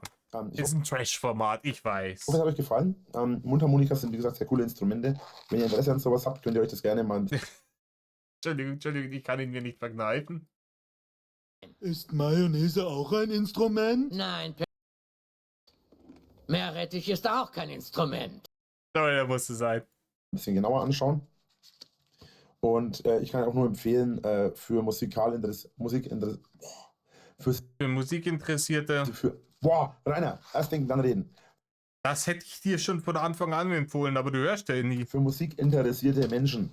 ist ein Trash-Format, ich weiß. Ich hoffe, es hat euch gefallen. Mundharmonikas sind, wie gesagt, sehr coole Instrumente. Wenn ihr Interesse an sowas habt, könnt ihr euch das gerne mal. Entschuldigung, ich kann ihn mir nicht verkneifen. Ist Mayonnaise auch ein Instrument? Nein, Meerrettich ist auch kein Instrument. So, der musste sein. Ein bisschen genauer anschauen. Und ich kann auch nur empfehlen, für Musikinteressierte. Rainer, erst denken, dann reden. Das hätte ich dir schon von Anfang an empfohlen, aber du hörst ja nie. Für musikinteressierte Menschen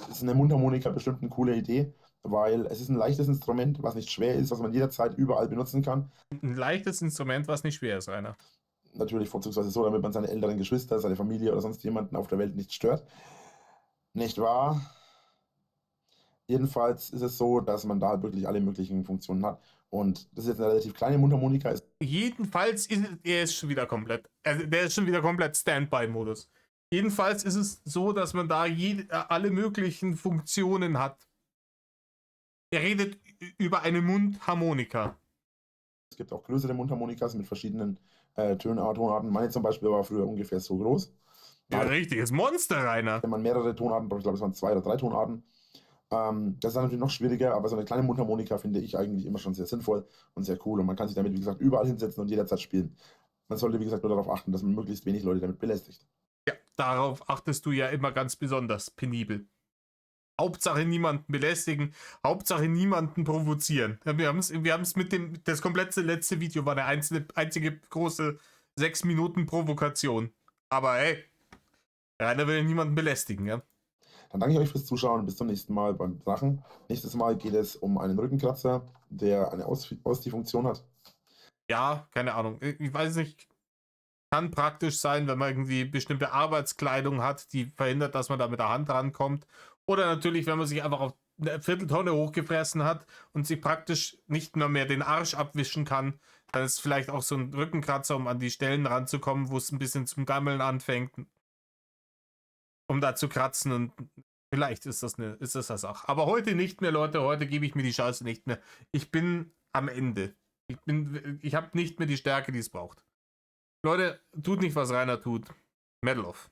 ist eine Mundharmonika bestimmt eine coole Idee, weil es ist ein leichtes Instrument, was nicht schwer ist, was man jederzeit überall benutzen kann. Ein leichtes Instrument, was nicht schwer ist, Rainer. Natürlich vorzugsweise so, damit man seine älteren Geschwister, seine Familie oder sonst jemanden auf der Welt nicht stört. Nicht wahr? Jedenfalls ist es so, dass man da halt wirklich alle möglichen Funktionen hat. Und das ist jetzt eine relativ kleine Mundharmonika. Jedenfalls ist der ist schon wieder komplett. Also der ist schon wieder komplett Standby-Modus. Jedenfalls ist es so, dass man da alle möglichen Funktionen hat. Er redet über eine Mundharmonika. Es gibt auch größere Mundharmonikas mit verschiedenen Tonarten. Meine zum Beispiel war früher ungefähr so groß. Ja, richtiges Monster, Rainer. Wenn man mehrere Tonarten braucht, ich glaube, es waren 2 oder 3 Tonarten. Das ist dann natürlich noch schwieriger, aber so eine kleine Mundharmonika finde ich eigentlich immer schon sehr sinnvoll und sehr cool. Und man kann sich damit, wie gesagt, überall hinsetzen und jederzeit spielen. Man sollte, wie gesagt, nur darauf achten, dass man möglichst wenig Leute damit belästigt. Ja, darauf achtest du ja immer ganz besonders penibel. Hauptsache niemanden belästigen, Hauptsache niemanden provozieren. Wir haben es mit dem, das komplette letzte Video war eine einzige große 6 Minuten Provokation. Aber hey, Rainer will niemanden belästigen, ja. Dann danke ich euch fürs Zuschauen und bis zum nächsten Mal beim Drachen. Nächstes Mal geht es um einen Rückenkratzer, der eine Ausziehfunktion hat. Ja, keine Ahnung. Ich weiß nicht. Kann praktisch sein, wenn man irgendwie bestimmte Arbeitskleidung hat, die verhindert, dass man da mit der Hand rankommt. Oder natürlich, wenn man sich einfach auf eine Vierteltonne hochgefressen hat und sich praktisch nicht mehr den Arsch abwischen kann, dann ist vielleicht auch so ein Rückenkratzer, um an die Stellen ranzukommen, wo es ein bisschen zum Gammeln anfängt, um da zu kratzen, und vielleicht ist das das auch. Aber heute nicht mehr, Leute, heute gebe ich mir die Chance nicht mehr. Ich bin am Ende. Ich habe nicht mehr die Stärke, die es braucht. Leute, tut nicht, was Rainer tut. Medal off.